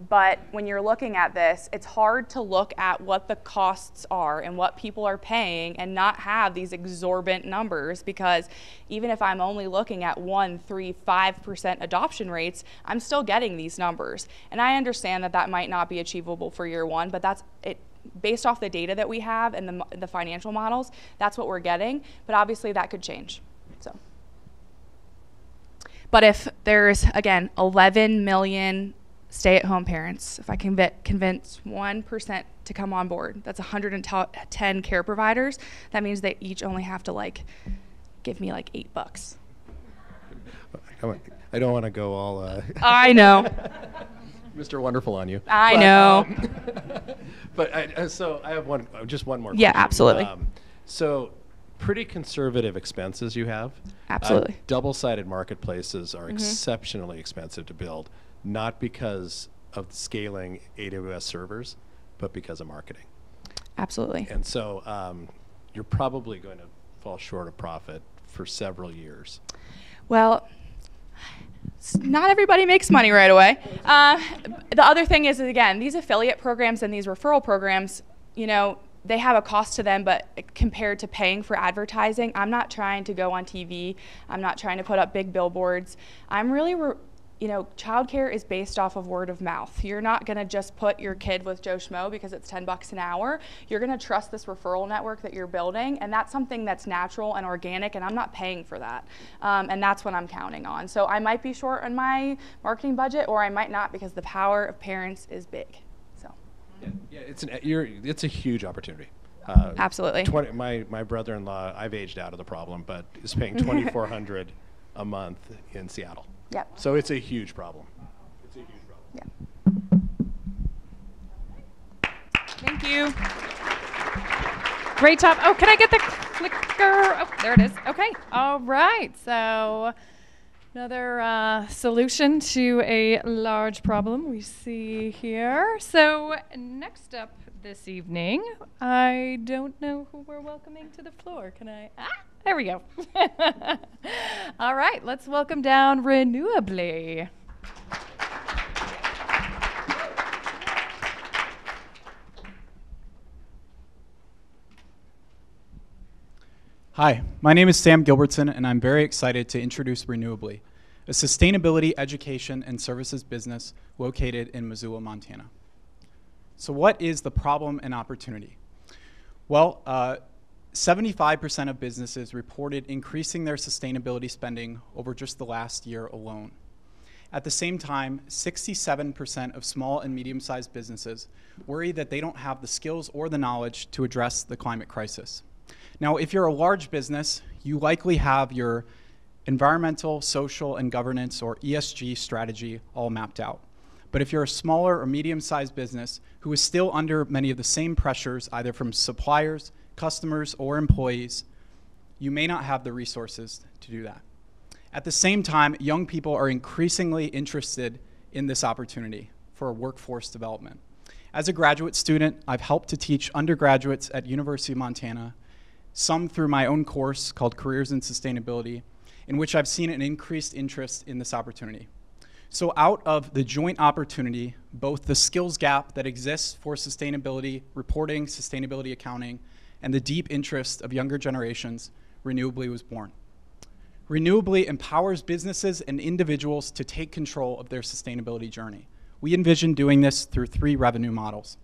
But when you're looking at this, it's hard to look at what the costs are and what people are paying and not have these exorbitant numbers, because even if I'm only looking at 1%, 3%, 5% adoption rates, I'm still getting these numbers. And I understand that that might not be achievable for year one, but that's it. Based off the data that we have and the financial models, that's what we're getting. But obviously that could change. So. But if there's, again, 11 million stay-at-home parents, if I can convince 1% to come on board, that's 110 care providers. That means they each only have to give me $8. I don't want to go all. I know. Mr. Wonderful on you. I know. But so I have just one more question. Yeah, absolutely. So pretty conservative expenses you have. Absolutely. Double-sided marketplaces are exceptionally expensive to build, not because of scaling AWS servers, but because of marketing. Absolutely. And so you're probably going to fall short of profit for several years. Well, not everybody makes money right away. The other thing is, again, these affiliate programs and these referral programs, they have a cost to them, but compared to paying for advertising, I'm not trying to go on TV. I'm not trying to put up big billboards. I'm really you know, childcare is based off of word of mouth. You're not going to just put your kid with Joe Schmo because it's $10 an hour. You're going to trust this referral network that you're building, and that's something that's natural and organic, and I'm not paying for that. And that's what I'm counting on. So I might be short on my marketing budget, or I might not, because the power of parents is big. So. Yeah, it's a huge opportunity. Absolutely. My brother-in-law, I've aged out of the problem, but is paying $2,400 a month in Seattle. Yep. So it's a huge problem. It's a huge problem. Yeah. Thank you. Great job. Oh, can I get the clicker? Oh, there it is. Okay. All right. So another solution to a large problem we see here. So next up this evening, I don't know who we're welcoming to the floor. Can I? There we go. All right, let's welcome down Renewably. Hi, my name is Sam Gilbertson, and I'm very excited to introduce Renewably, a sustainability education and services business located in Missoula, Montana. So what is the problem and opportunity? Well, 75% of businesses reported increasing their sustainability spending over just the last year alone. At the same time, 67% of small and medium-sized businesses worry that they don't have the skills or the knowledge to address the climate crisis. Now, if you're a large business, you likely have your environmental, social, and governance, or ESG strategy all mapped out. But if you're a smaller or medium-sized business who is still under many of the same pressures, either from suppliers, customers, or employees, you may not have the resources to do that. At the same time, young people are increasingly interested in this opportunity for workforce development. As a graduate student, I've helped to teach undergraduates at University of Montana, some through my own course called Careers in Sustainability, in which I've seen an increased interest in this opportunity. So out of the joint opportunity, both the skills gap that exists for sustainability reporting, sustainability accounting, and the deep interest of younger generations, Renewably was born. Renewably empowers businesses and individuals to take control of their sustainability journey. We envision doing this through 3 revenue models.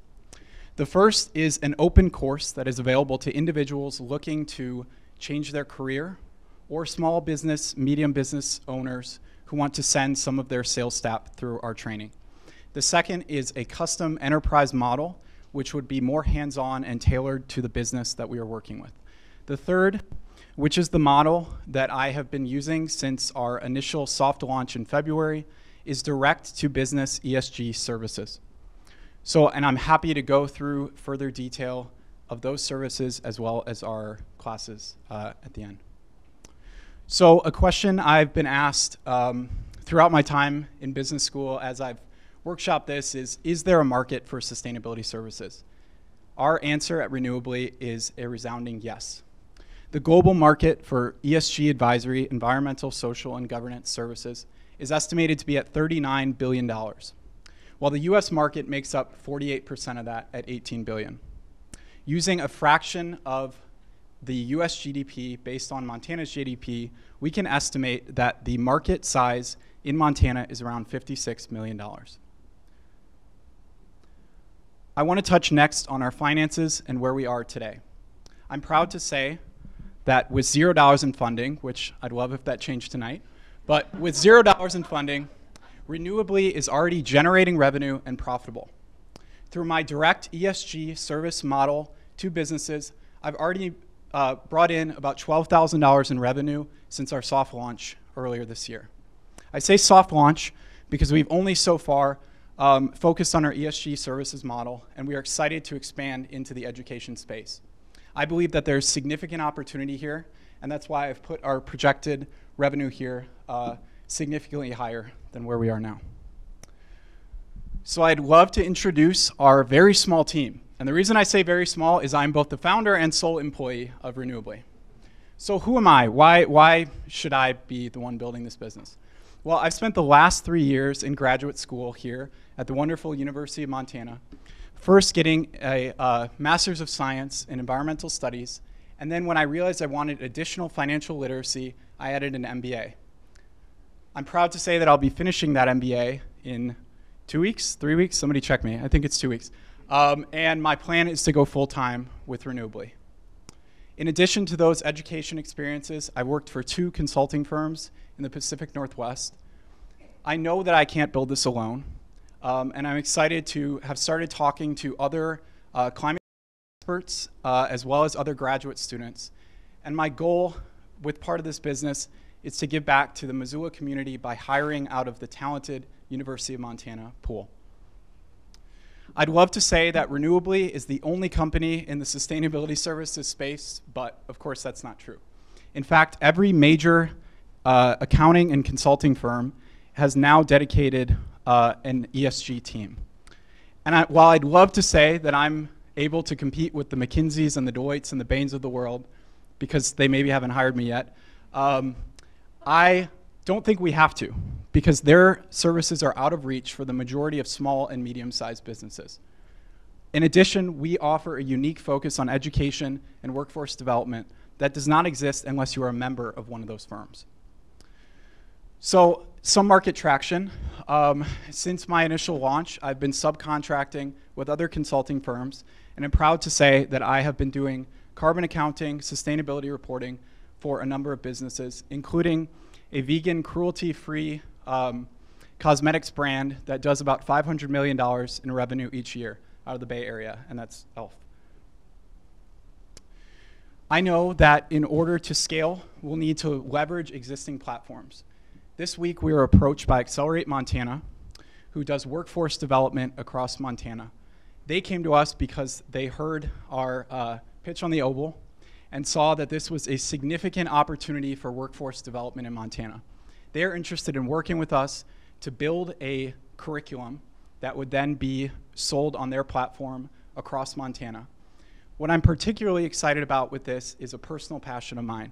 The first is an open course that is available to individuals looking to change their career, or small business, medium business owners who want to send some of their sales staff through our training. The second is a custom enterprise model, which would be more hands-on and tailored to the business that we are working with. The third, which is the model that I have been using since our initial soft launch in February, is direct to business ESG services. So, and I'm happy to go through further detail of those services as well as our classes at the end. So a question I've been asked throughout my time in business school as I've workshopped this is there a market for sustainability services? Our answer at Renewably is a resounding yes. The global market for ESG advisory, environmental, social, and governance services is estimated to be at $39 billion, while the US market makes up 48% of that at $18 billion. Using a fraction of the US GDP based on Montana's GDP, we can estimate that the market size in Montana is around $56 million. I want to touch next on our finances and where we are today. I'm proud to say that with $0 in funding, which I'd love if that changed tonight, but with $0 in funding, Renewably is already generating revenue and profitable. Through my direct ESG service model to businesses, I've already brought in about $12,000 in revenue since our soft launch earlier this year. I say soft launch because we've only so far focused on our ESG services model, and we are excited to expand into the education space. I believe that there's significant opportunity here, and that's why I've put our projected revenue here significantly higher than where we are now. So I'd love to introduce our very small team. And the reason I say very small is I'm both the founder and sole employee of Renewably. So who am I? Why should I be the one building this business? Well, I've spent the last 3 years in graduate school here at the wonderful University of Montana, first getting a Master's of Science in Environmental Studies, and then when I realized I wanted additional financial literacy, I added an MBA. I'm proud to say that I'll be finishing that MBA in 2 weeks, 3 weeks, somebody check me, I think it's 2 weeks. And my plan is to go full-time with Renewably. In addition to those education experiences, I worked for 2 consulting firms in the Pacific Northwest. I know that I can't build this alone, and I'm excited to have started talking to other climate experts as well as other graduate students. And my goal with part of this business is to give back to the Missoula community by hiring out of the talented University of Montana pool. I'd love to say that Renewably is the only company in the sustainability services space, but of course that's not true. In fact, every major accounting and consulting firm has now dedicated an ESG team. And while I'd love to say that I'm able to compete with the McKinseys and the Deloittes and the Bains of the world, because they maybe haven't hired me yet, I don't think we have to, because their services are out of reach for the majority of small and medium-sized businesses. In addition, we offer a unique focus on education and workforce development that does not exist unless you are a member of one of those firms. So, some market traction. Since my initial launch, I've been subcontracting with other consulting firms, and I'm proud to say that I have been doing carbon accounting, sustainability reporting for a number of businesses, including a vegan, cruelty-free cosmetics brand that does about $500 million in revenue each year out of the Bay Area, and that's e.l.f. I know that in order to scale, we'll need to leverage existing platforms. This week, we were approached by Accelerate Montana, who does workforce development across Montana. They came to us because they heard our pitch on the Oval and saw that this was a significant opportunity for workforce development in Montana. They're interested in working with us to build a curriculum that would then be sold on their platform across Montana. What I'm particularly excited about with this is a personal passion of mine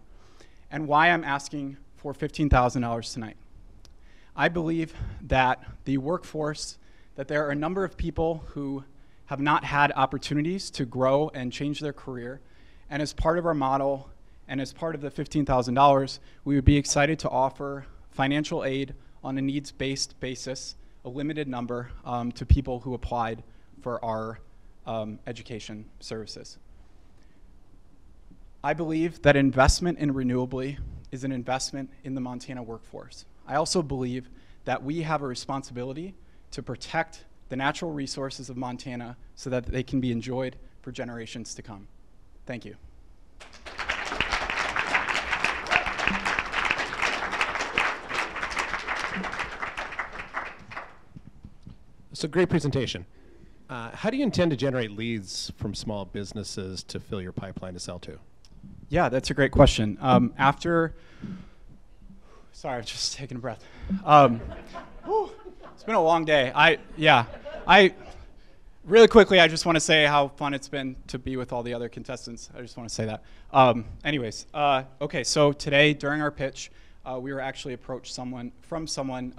and why I'm asking for $15,000 tonight. I believe that the workforce, that there are a number of people who have not had opportunities to grow and change their career, and as part of our model and as part of the $15,000, we would be excited to offer financial aid on a needs-based basis, a limited number, to people who applied for our education services. I believe that investment in Renewably is an investment in the Montana workforce. I also believe that we have a responsibility to protect the natural resources of Montana so that they can be enjoyed for generations to come. Thank you. So great presentation. How do you intend to generate leads from small businesses to fill your pipeline to sell to? Yeah, that's a great question. Sorry, I'm just taking a breath. It's been a long day. Really quickly, I just want to say how fun it's been to be with all the other contestants. I just want to say that. Okay, so today during our pitch, we were actually approached from someone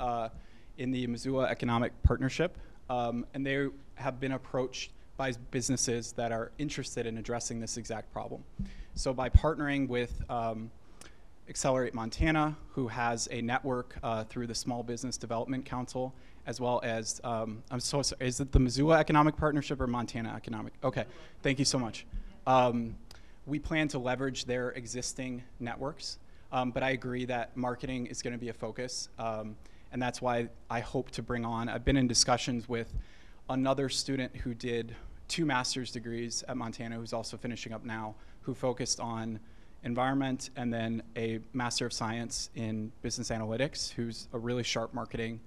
in the Missoula Economic Partnership, and they have been approached by businesses that are interested in addressing this exact problem. So by partnering with Accelerate Montana, who has a network through the Small Business Development Council, as well as, I'm so sorry, is it the Missoula Economic Partnership or Montana Economic? Okay, thank you so much. We plan to leverage their existing networks, but I agree that marketing is going to be a focus, and that's why I hope to bring on, I've been in discussions with another student who did 2 master's degrees at Montana, who's also finishing up now, who focused on environment, and then a Master of Science in Business Analytics, who's a really sharp marketing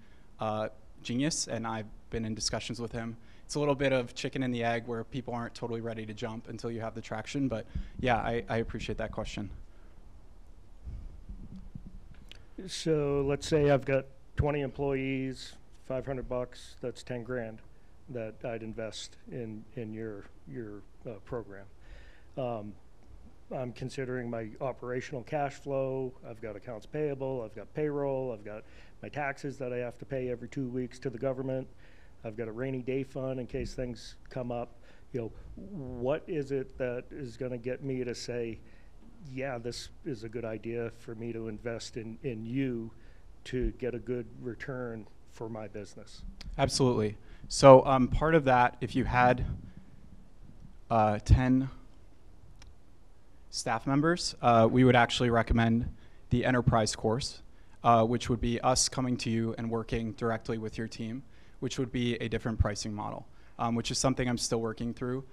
genius, and I've been in discussions with him. It's a little bit of chicken and the egg where people aren't totally ready to jump until you have the traction, but yeah, I appreciate that question. So let's say I've got 20 employees, $500, that's 10 grand that I'd invest in your program. I'm considering my operational cash flow. I've got accounts payable. I've got payroll. I've got my taxes that I have to pay every 2 weeks to the government. I've got a rainy day fund in case things come up. You know, what is it that is going to get me to say, yeah, this is a good idea for me to invest in you to get a good return for my business? Absolutely. So part of that, if you had 10 staff members, we would actually recommend the enterprise course, which would be us coming to you and working directly with your team, which would be a different pricing model, which is something I'm still working through.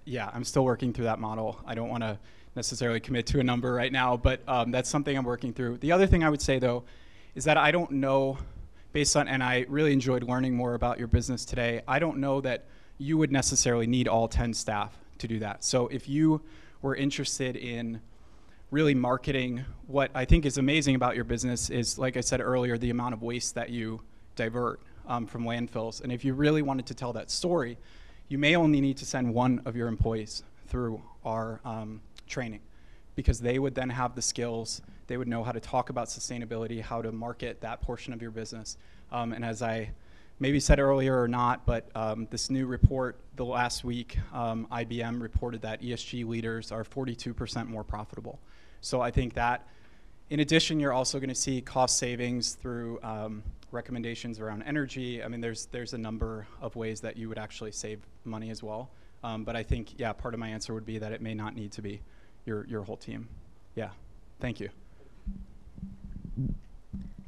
Yeah, I'm still working through that model. I don't want to necessarily commit to a number right now, but that's something I'm working through. The other thing I would say, though, is that I don't know, based on, and I really enjoyed learning more about your business today, I don't know that you would necessarily need all 10 staff to do that. So if you were interested in really marketing, what I think is amazing about your business is, like I said earlier, the amount of waste that you divert from landfills. And if you really wanted to tell that story, you may only need to send one of your employees through our training, because they would then have the skills, they would know how to talk about sustainability, how to market that portion of your business. And as I maybe said earlier or not, but this new report, the last week, IBM reported that ESG leaders are 42% more profitable. So I think that, in addition, you're also going to see cost savings through recommendations around energy. I mean, there's a number of ways that you would actually save money as well. But I think, yeah, part of my answer would be that it may not need to be your whole team. Yeah, thank you.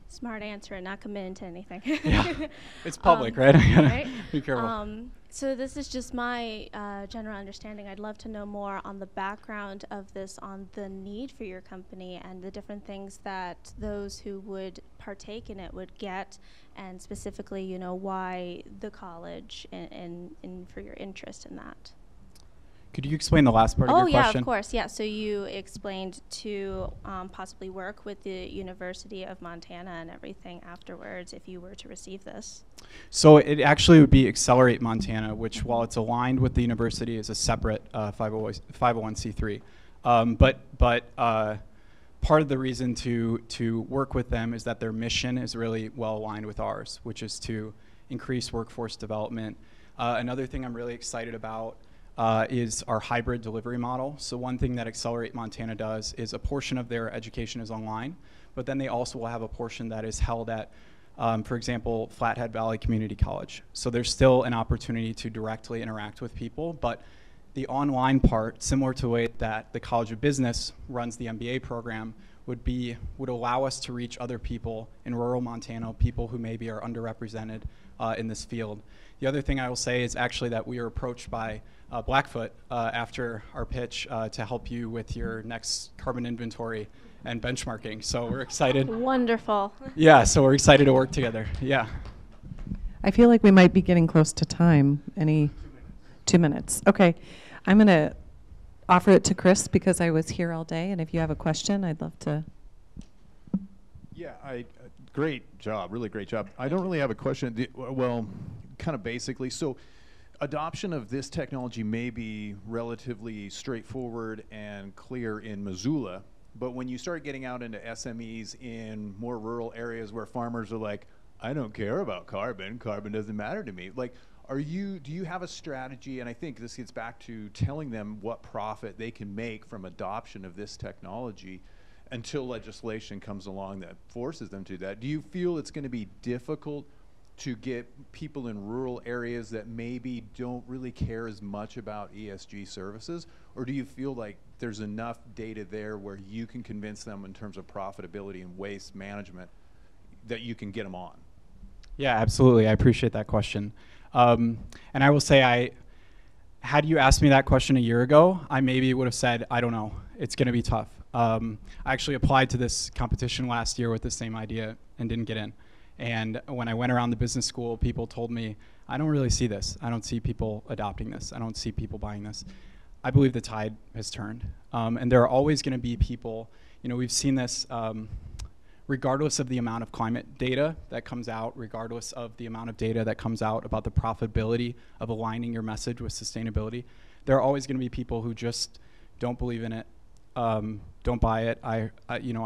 Smart answer and not committing to anything. Yeah, it's public, right? I gotta right? be careful. So this is just my general understanding. I'd love to know more on the background of this, on the need for your company and the different things that those who would partake in it would get, and specifically, you know, why the college and for your interest in that. Could you explain the last part of your question? Oh, yeah, of course. Yeah, so you explained to possibly work with the University of Montana and everything afterwards if you were to receive this. So it actually would be Accelerate Montana, which, while it's aligned with the university, is a separate 501c3. But part of the reason to work with them is that their mission is really well aligned with ours, which is to increase workforce development. Another thing I'm really excited about is our hybrid delivery model. So one thing that Accelerate Montana does is a portion of their education is online, but then they also will have a portion that is held at, for example, Flathead Valley Community College. So there's still an opportunity to directly interact with people, but the online part, similar to the way that the College of Business runs the MBA program, would allow us to reach other people in rural Montana, people who maybe are underrepresented in this field. The other thing I will say is actually that we were approached by Blackfoot after our pitch to help you with your next carbon inventory and benchmarking. So we're excited. Wonderful. Yeah, so we're excited to work together. Yeah. I feel like we might be getting close to time. Any 2 minutes? Okay. I'm going to offer it to Chris because I was here all day, and if you have a question, I'd love to. Yeah, great job, really great job. I don't really have a question. Well, kind of basically, so adoption of this technology may be relatively straightforward and clear in Missoula, but when you start getting out into SMEs in more rural areas where farmers are like, I don't care about carbon doesn't matter to me. Like, do you have a strategy? And I think this gets back to telling them what profit they can make from adoption of this technology until legislation comes along that forces them to that. Do you feel it's going to be difficult to get people in rural areas that maybe don't really care as much about ESG services? Or do you feel like there's enough data there where you can convince them in terms of profitability and waste management that you can get them on? Yeah, absolutely. I appreciate that question. And I will say, had you asked me that question a year ago, I maybe would have said, I don't know, it's going to be tough. I actually applied to this competition last year with the same idea and didn't get in. And when I went around the business school, people told me, I don't really see this. I don't see people adopting this. I don't see people buying this. I believe the tide has turned. And there are always going to be people, you know, we've seen this regardless of the amount of climate data that comes out, regardless of the amount of data that comes out about the profitability of aligning your message with sustainability, there are always going to be people who just don't believe in it, don't buy it. I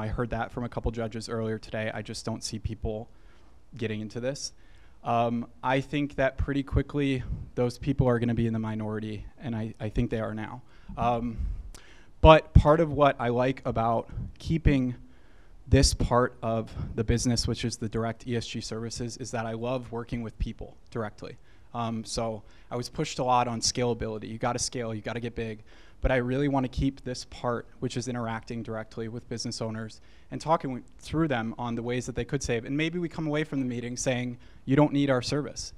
heard that from a couple judges earlier today. I just don't see people getting into this. I think that pretty quickly those people are going to be in the minority, and I think they are now. But part of what I like about keeping this part of the business, which is the direct ESG services, is that I love working with people directly. So I was pushed a lot on scalability. You got to scale, you got to get big. But I really want to keep this part, which is interacting directly with business owners and talking through them on the ways that they could save. And maybe we come away from the meeting saying, you don't need our service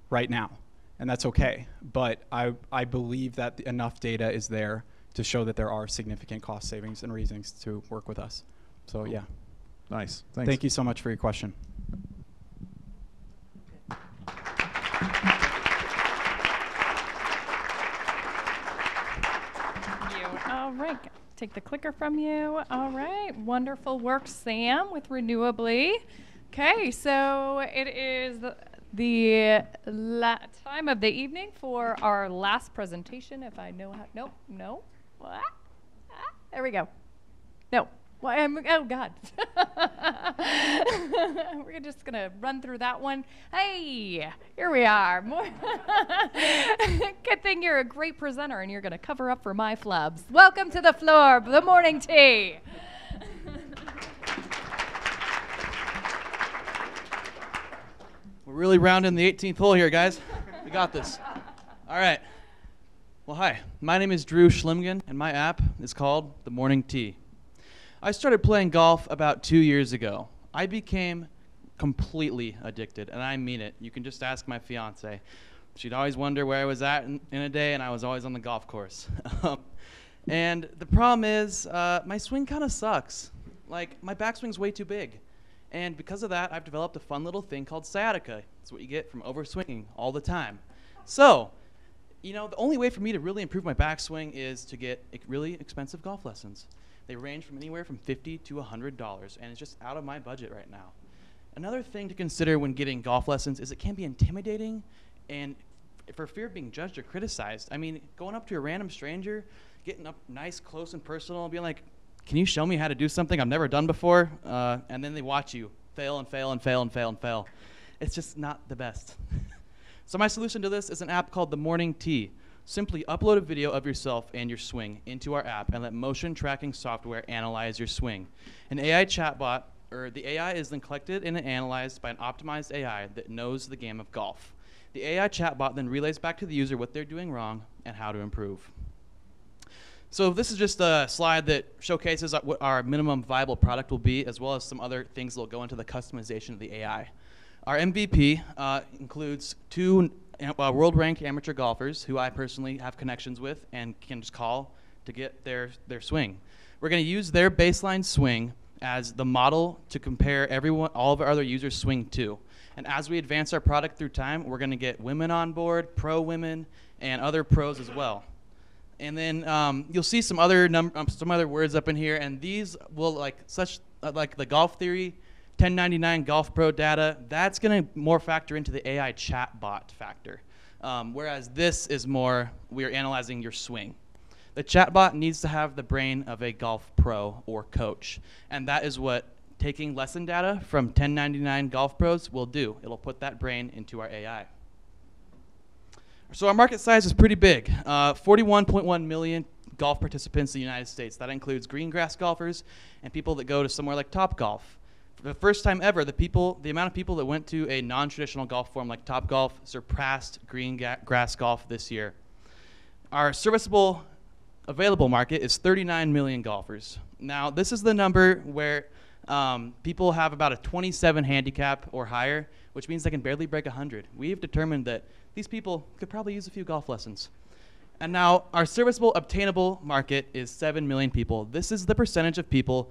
right now. And that's okay. But I believe that enough data is there to show that there are significant cost savings and reasons to work with us. So yeah. Nice. Thanks. Thank you so much for your question. All right, take the clicker from you. All right, wonderful work, Sam, with Renewably. Okay, so it is the time of the evening for our last presentation. If I know how, no, what? There we go. No. Well, oh, God. We're just going to run through that one. Hey, here we are. More Good thing you're a great presenter and you're going to cover up for my flubs. Welcome to the floor, the morning tea. We're really rounding the 18th hole here, guys. We got this. All right. Well, hi. My name is Drew Schlimgen, and my app is called The Morning Tea. I started playing golf about 2 years ago. I became completely addicted, and I mean it. You can just ask my fiance. She'd always wonder where I was at in a day, and I was always on the golf course. And the problem is, my swing kind of sucks. Like, my backswing's way too big. And because of that, I've developed a fun little thing called sciatica. It's what you get from overswinging all the time. So, you know, the only way for me to really improve my backswing is to get really expensive golf lessons. They range from anywhere from $50 to $100, and it's just out of my budget right now. Another thing to consider when getting golf lessons is it can be intimidating, and for fear of being judged or criticized. I mean, going up to a random stranger, getting up nice, close, and personal, and being like, can you show me how to do something I've never done before? And then they watch you fail and fail and fail and fail and fail. It's just not the best. So my solution to this is an app called The Morning Tea. Simply upload a video of yourself and your swing into our app and let motion tracking software analyze your swing. An AI chatbot, or the AI is then collected and analyzed by an optimized AI that knows the game of golf. The AI chatbot then relays back to the user what they're doing wrong and how to improve. So this is just a slide that showcases what our minimum viable product will be, as well as some other things that will go into the customization of the AI. Our MVP includes 2 world-ranked amateur golfers who I personally have connections with and can just call to get their swing. We're going to use their baseline swing as the model to compare all of our other users' swing to. And as we advance our product through time, we're going to get women on board, pro women, and other pros as well. And then you'll see some other words up in here, and these will like the golf theory, 1099 Golf Pro data, that's going to more factor into the AI chatbot factor. Whereas this is more, we are analyzing your swing. The chatbot needs to have the brain of a golf pro or coach. And that is what taking lesson data from 1099 golf pros will do. It'll put that brain into our AI. So our market size is pretty big. 41.1 million golf participants in the United States. That includes green grass golfers and people that go to somewhere like Topgolf. For the first time ever, the amount of people that went to a non-traditional golf form like Topgolf surpassed green grass golf this year. Our serviceable available market is 39 million golfers. Now, this is the number where people have about a 27 handicap or higher, which means they can barely break 100. We've determined that these people could probably use a few golf lessons. And now, our serviceable obtainable market is 7 million people. This is the percentage of people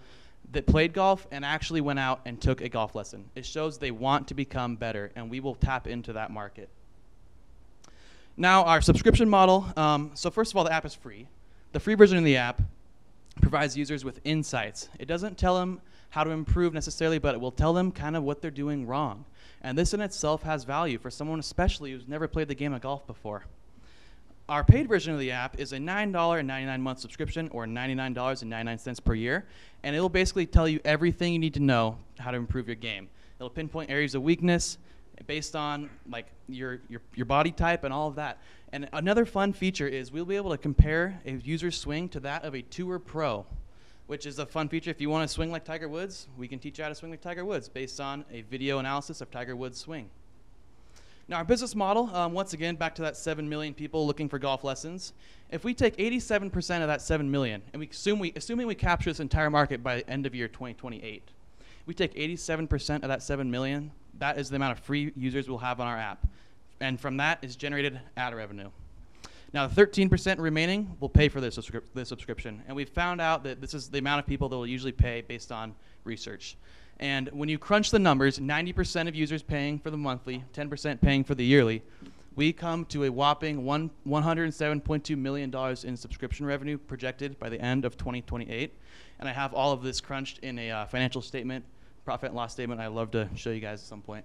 that played golf and actually went out and took a golf lesson. It shows they want to become better, and we will tap into that market. Now, our subscription model. So first of all, the app is free. The free version of the app provides users with insights. It doesn't tell them how to improve necessarily, but it will tell them kind of what they're doing wrong. And this in itself has value for someone especially who's never played the game of golf before. Our paid version of the app is a $9.99 month subscription, or $99.99 per year, and it'll basically tell you everything you need to know how to improve your game. It'll pinpoint areas of weakness based on like your body type and all of that. And another fun feature is we'll be able to compare a user's swing to that of a tour pro, which is a fun feature. If you want to swing like Tiger Woods, we can teach you how to swing like Tiger Woods based on a video analysis of Tiger Woods' swing. Now, our business model, once again, back to that 7 million people looking for golf lessons. If we take 87% of that 7 million, and assuming we capture this entire market by the end of year 2028, we take 87% of that 7 million, that is the amount of free users we'll have on our app. And from that is generated ad revenue. Now, the 13% remaining will pay for this subscription. And we've found out that this is the amount of people that will usually pay based on research. And when you crunch the numbers, 90% of users paying for the monthly, 10% paying for the yearly, we come to a whopping $107.2 million in subscription revenue projected by the end of 2028. And I have all of this crunched in a financial statement, profit and loss statement I'd love to show you guys at some point.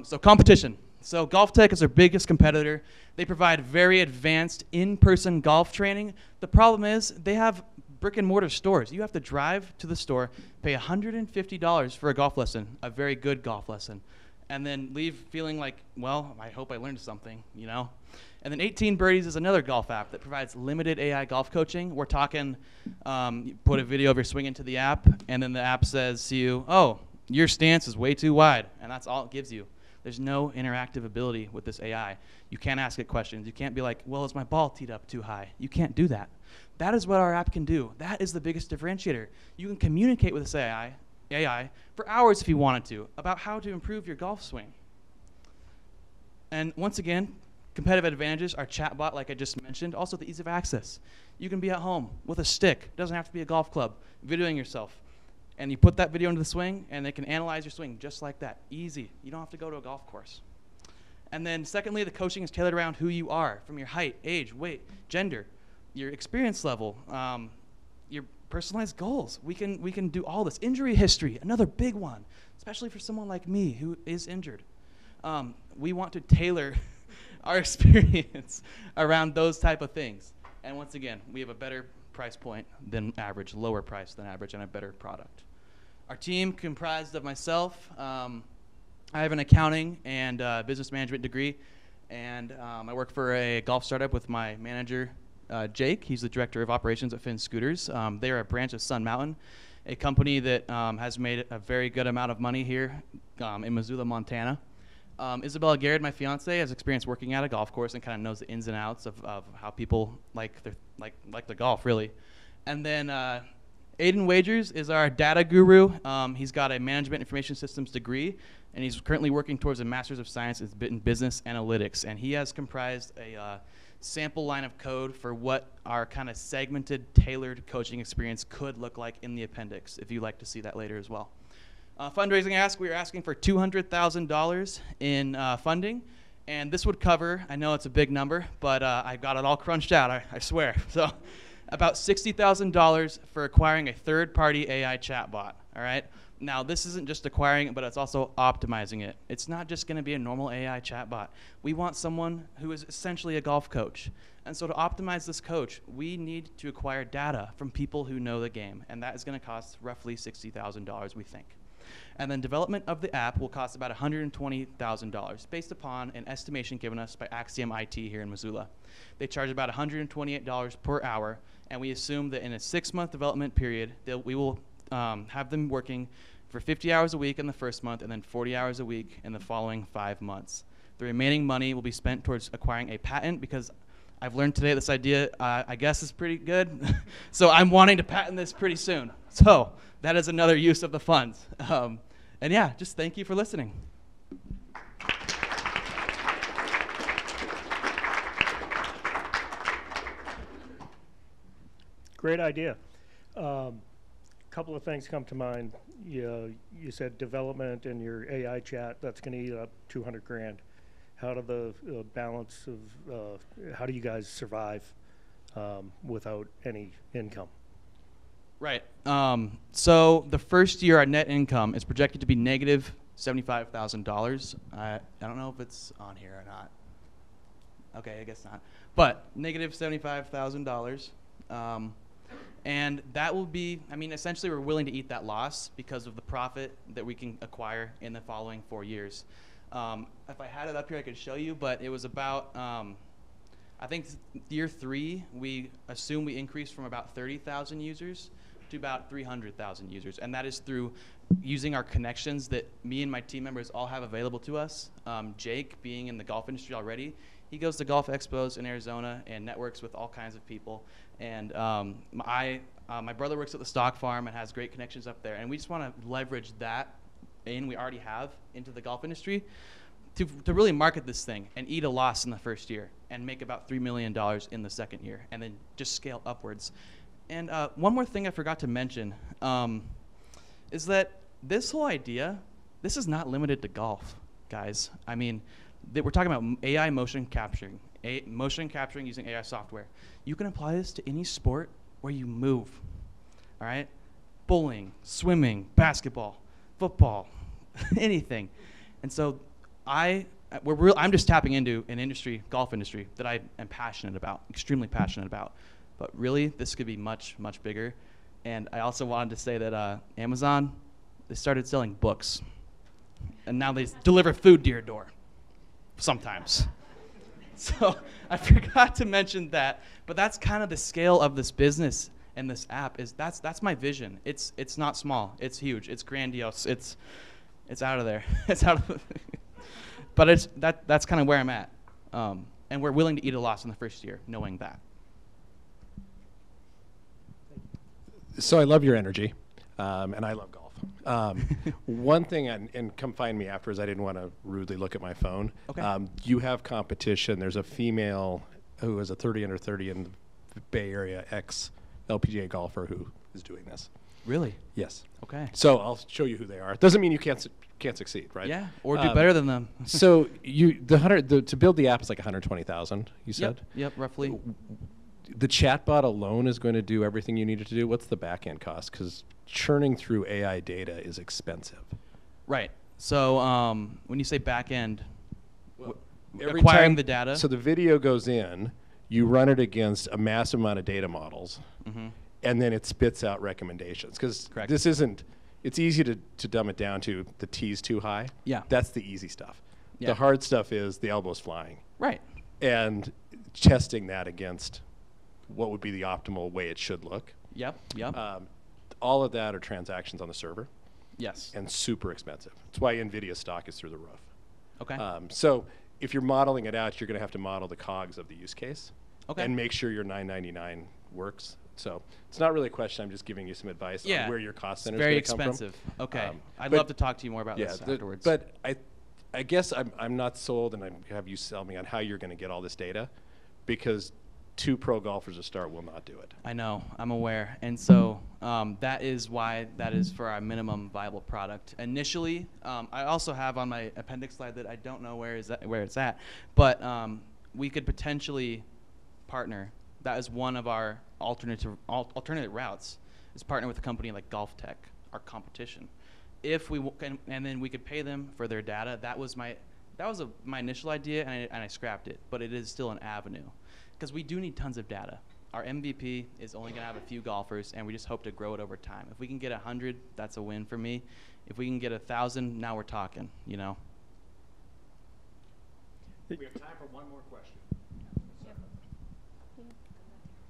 So competition. So GolfTech is our biggest competitor. They provide very advanced in-person golf training. The problem is they have brick and mortar stores. You have to drive to the store, pay $150 for a golf lesson, a very good golf lesson, and then leave feeling like, well, I hope I learned something, you know? And then 18 Birdies is another golf app that provides limited AI golf coaching. We're talking, you put a video of your swing into the app, and then the app says to you, oh, your stance is way too wide, and that's all it gives you. There's no interactive ability with this AI. You can't ask it questions. You can't be like, well, is my ball teed up too high? You can't do that. That is what our app can do. That is the biggest differentiator. You can communicate with this AI for hours if you wanted to about how to improve your golf swing. And once again, competitive advantages, our chatbot, like I just mentioned, also the ease of access. You can be at home with a stick. It doesn't have to be a golf club, videoing yourself. And you put that video into the swing, and they can analyze your swing just like that. Easy. You don't have to go to a golf course. And then secondly, the coaching is tailored around who you are, from your height, age, weight, gender, your experience level, your personalized goals. We can do all this. Injury history, another big one, especially for someone like me who is injured. We want to tailor our experience around those type of things. And once again, we have a better price point than average, lower price than average, and a better product. Our team comprised of myself. I have an accounting and business management degree, and I work for a golf startup with my manager, Jake. He's the director of operations at Finn Scooters. They are a branch of Sun Mountain, a company that has made a very good amount of money here in Missoula, Montana. Isabella Garrett, my fiance, has experience working at a golf course and kind of knows the ins and outs of how people like the golf, really. And then Aiden Wagers is our data guru. He's got a management information systems degree, and he's currently working towards a master's of science in business analytics. And he has comprised a sample line of code for what our kind of segmented, tailored coaching experience could look like in the appendix, if you'd like to see that later as well. Fundraising ask, we are asking for $200,000 in funding, and this would cover, I know it's a big number, but I've got it all crunched out, I swear. So about $60,000 for acquiring a third-party AI chatbot, all right? Now, this isn't just acquiring it, but it's also optimizing it. It's not just going to be a normal AI chatbot. We want someone who is essentially a golf coach. And so to optimize this coach, we need to acquire data from people who know the game, and that is going to cost roughly $60,000, we think. And then development of the app will cost about $120,000 based upon an estimation given us by Axiom IT here in Missoula. They charge about $128 per hour, and we assume that in a 6-month development period, we will have them working for 50 hours a week in the first month and then 40 hours a week in the following 5 months. The remaining money will be spent towards acquiring a patent because I've learned today this idea, I guess, is pretty good. So I'm wanting to patent this pretty soon. So that is another use of the funds. And yeah, just thank you for listening. Great idea. Couple of things come to mind. You said development and your AI chat, that's going to eat up 200 grand. How do the balance of, how do you guys survive without any income? Right. So the first year, our net income is projected to be negative $75,000. I don't know if it's on here or not. Okay, I guess not. But negative $75,000. And that will be, I mean, essentially we're willing to eat that loss because of the profit that we can acquire in the following 4 years. If I had it up here, I could show you, but it was about, I think year 3, we assume we increased from about 30,000 users to about 300,000 users. And that is through using our connections that me and my team members all have available to us. Jake, being in the golf industry already, he goes to golf expos in Arizona and networks with all kinds of people. And my brother works at the stock farm and has great connections up there. And we just want to leverage that we already have into the golf industry to really market this thing and eat a loss in the first year and make about $3 million in the second year and then just scale upwards. And one more thing I forgot to mention is that this whole idea, this is not limited to golf, guys. I mean, we're talking about AI motion capturing using AI software. You can apply this to any sport where you move, all right? Bowling, swimming, basketball, football, anything. And so I'm just tapping into an industry, golf industry, that I am passionate about, extremely passionate about. But really, this could be much, much bigger. And I also wanted to say that Amazon, they started selling books. And now they deliver food to your door, sometimes. So I forgot to mention that. But that's kind of the scale of this business and this app. That's my vision. It's not small. It's huge. It's grandiose. It's out of there. It's out of but that's kind of where I'm at. And we're willing to eat a loss in the first year, knowing that. So I love your energy, and I love golf. One thing, and come find me afterwards, I didn't want to rudely look at my phone. Okay. You have competition. There's a female who is a 30 under 30 in the Bay Area, ex-LPGA golfer who is doing this. Really? Yes. Okay. So I'll show you who they are. Doesn't mean you can't succeed, right? Yeah, or do better than them. So to build the app is like 120,000. You said. Yep. Roughly. The chatbot alone is going to do everything you need it to do. What's the back end cost? Because churning through AI data is expensive. Right. So when you say back end, Every acquiring time the data. So the video goes in, you run it against a massive amount of data models, and then it spits out recommendations. Because this isn't, it's easy to dumb it down to the T's too high. Yeah. That's the easy stuff. Yeah. The hard stuff is the elbows flying. Right. And testing that against what would be the optimal way it should look. Yep. All of that are transactions on the server. Yes. And super expensive. That's why NVIDIA stock is through the roof. Okay. So if you're modeling it out, you're going to have to model the cogs of the use case. Okay. And make sure your 999 works. So it's not really a question. I'm just giving you some advice on where your cost center is going to come from. Very expensive. Okay. I'd love to talk to you more about this afterwards. But I guess I'm not sold, and I have you sell me on how you're going to get all this data, because 2 pro golfers to start will not do it. I know, I'm aware. And so that is why that is for our minimum viable product. Initially, I also have on my appendix slide that I don't know where it's at, but we could potentially partner. That is one of our alternate routes, is partner with a company like Golf Tech, our competition. If we and then we could pay them for their data. That was my initial idea, and I scrapped it. But it is still an avenue. Because we do need tons of data. Our MVP is only going to have a few golfers, and we just hope to grow it over time. If we can get 100, that's a win for me. If we can get 1,000, now we're talking, you know. We have time for one more question.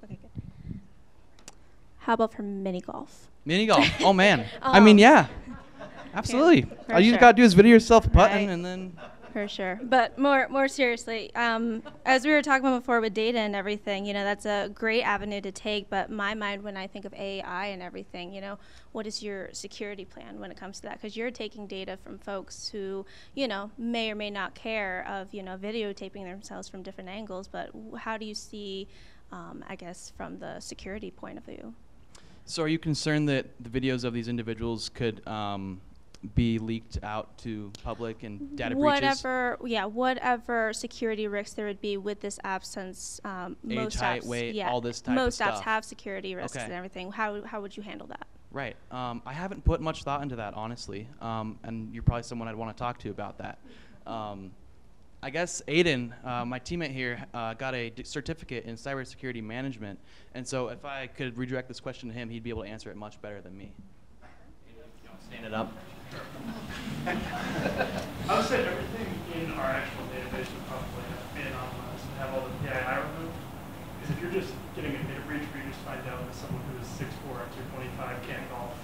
Okay, good. How about for mini golf? Mini golf. Oh, man. I mean, yeah. Absolutely. All you got to do is video yourself putting, and then... For sure. But more seriously, as we were talking about before with data and everything, that's a great avenue to take. But my mind, when I think of AI and everything, what is your security plan when it comes to that? Because you're taking data from folks who, may or may not care of, videotaping themselves from different angles. But how do you see, I guess, from the security point of view? So are you concerned that the videos of these individuals could be leaked out to public and data breaches? Whatever security risks there would be with this app, since most height, apps, weight, all this type most of apps stuff. have security risks and everything. How would you handle that? Right. I haven't put much thought into that, honestly, and you're probably someone I'd want to talk to about that. I guess Aiden, my teammate here, got a certificate in cybersecurity management, and so if I could redirect this question to him, he'd be able to answer it much better than me. Stand it up. I would say everything in our actual database would probably have been anonymized and have all the PII removed. Because if you're just getting a data breach where you just find out someone who's 6'4", 225 can't golf.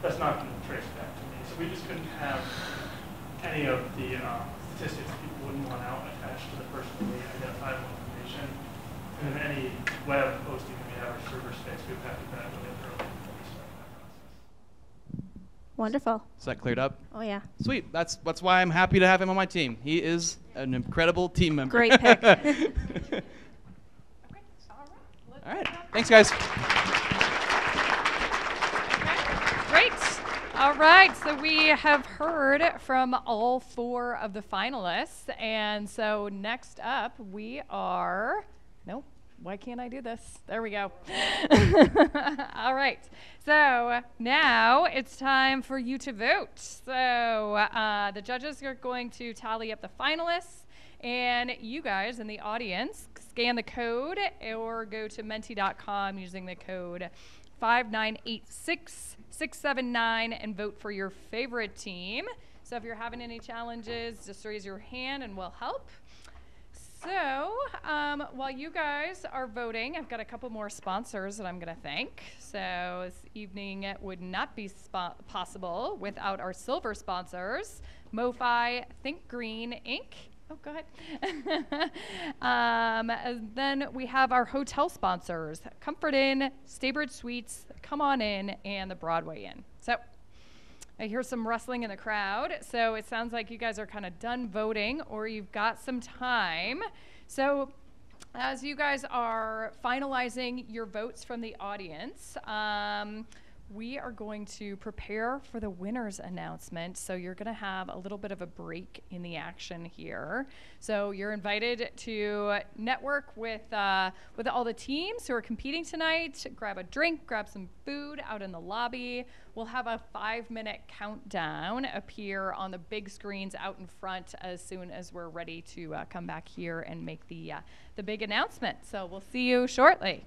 That's not going to trace back to me. So we just couldn't have any of the statistics people wouldn't want out attached to the personally identifiable information. And then any web posting that we have or server space, we've had to do that really early before we start that process. Wonderful. Is that cleared up? Oh, yeah. Sweet. That's why I'm happy to have him on my team. He is an incredible team member. Great pick. All right. Thanks, guys. Great. All right, so we have heard from all 4 of the finalists. And so next up, we are, no, why can't I do this? There we go. All right, so now it's time for you to vote. So the judges are going to tally up the finalists. And you guys in the audience, scan the code or go to menti.com using the code 5986679 and vote for your favorite team. So if you're having any challenges, just raise your hand and we'll help. So while you guys are voting, I've got a couple more sponsors that I'm going to thank. So this evening would not be possible without our silver sponsors, MoFi, Think Green, Inc. Oh, go ahead. Then we have our hotel sponsors, Comfort Inn, Staybridge Suites, Come On In, and the Broadway Inn. So I hear some rustling in the crowd. So it sounds like you guys are kind of done voting or you've got some time. So as you guys are finalizing your votes from the audience, we are going to prepare for the winners announcement. So you're going to have a little bit of a break in the action here. So you're invited to network with all the teams who are competing tonight. Grab a drink, grab some food out in the lobby. We'll have a 5-minute countdown appear on the big screens out in front as soon as we're ready to come back here and make the big announcement. So we'll see you shortly.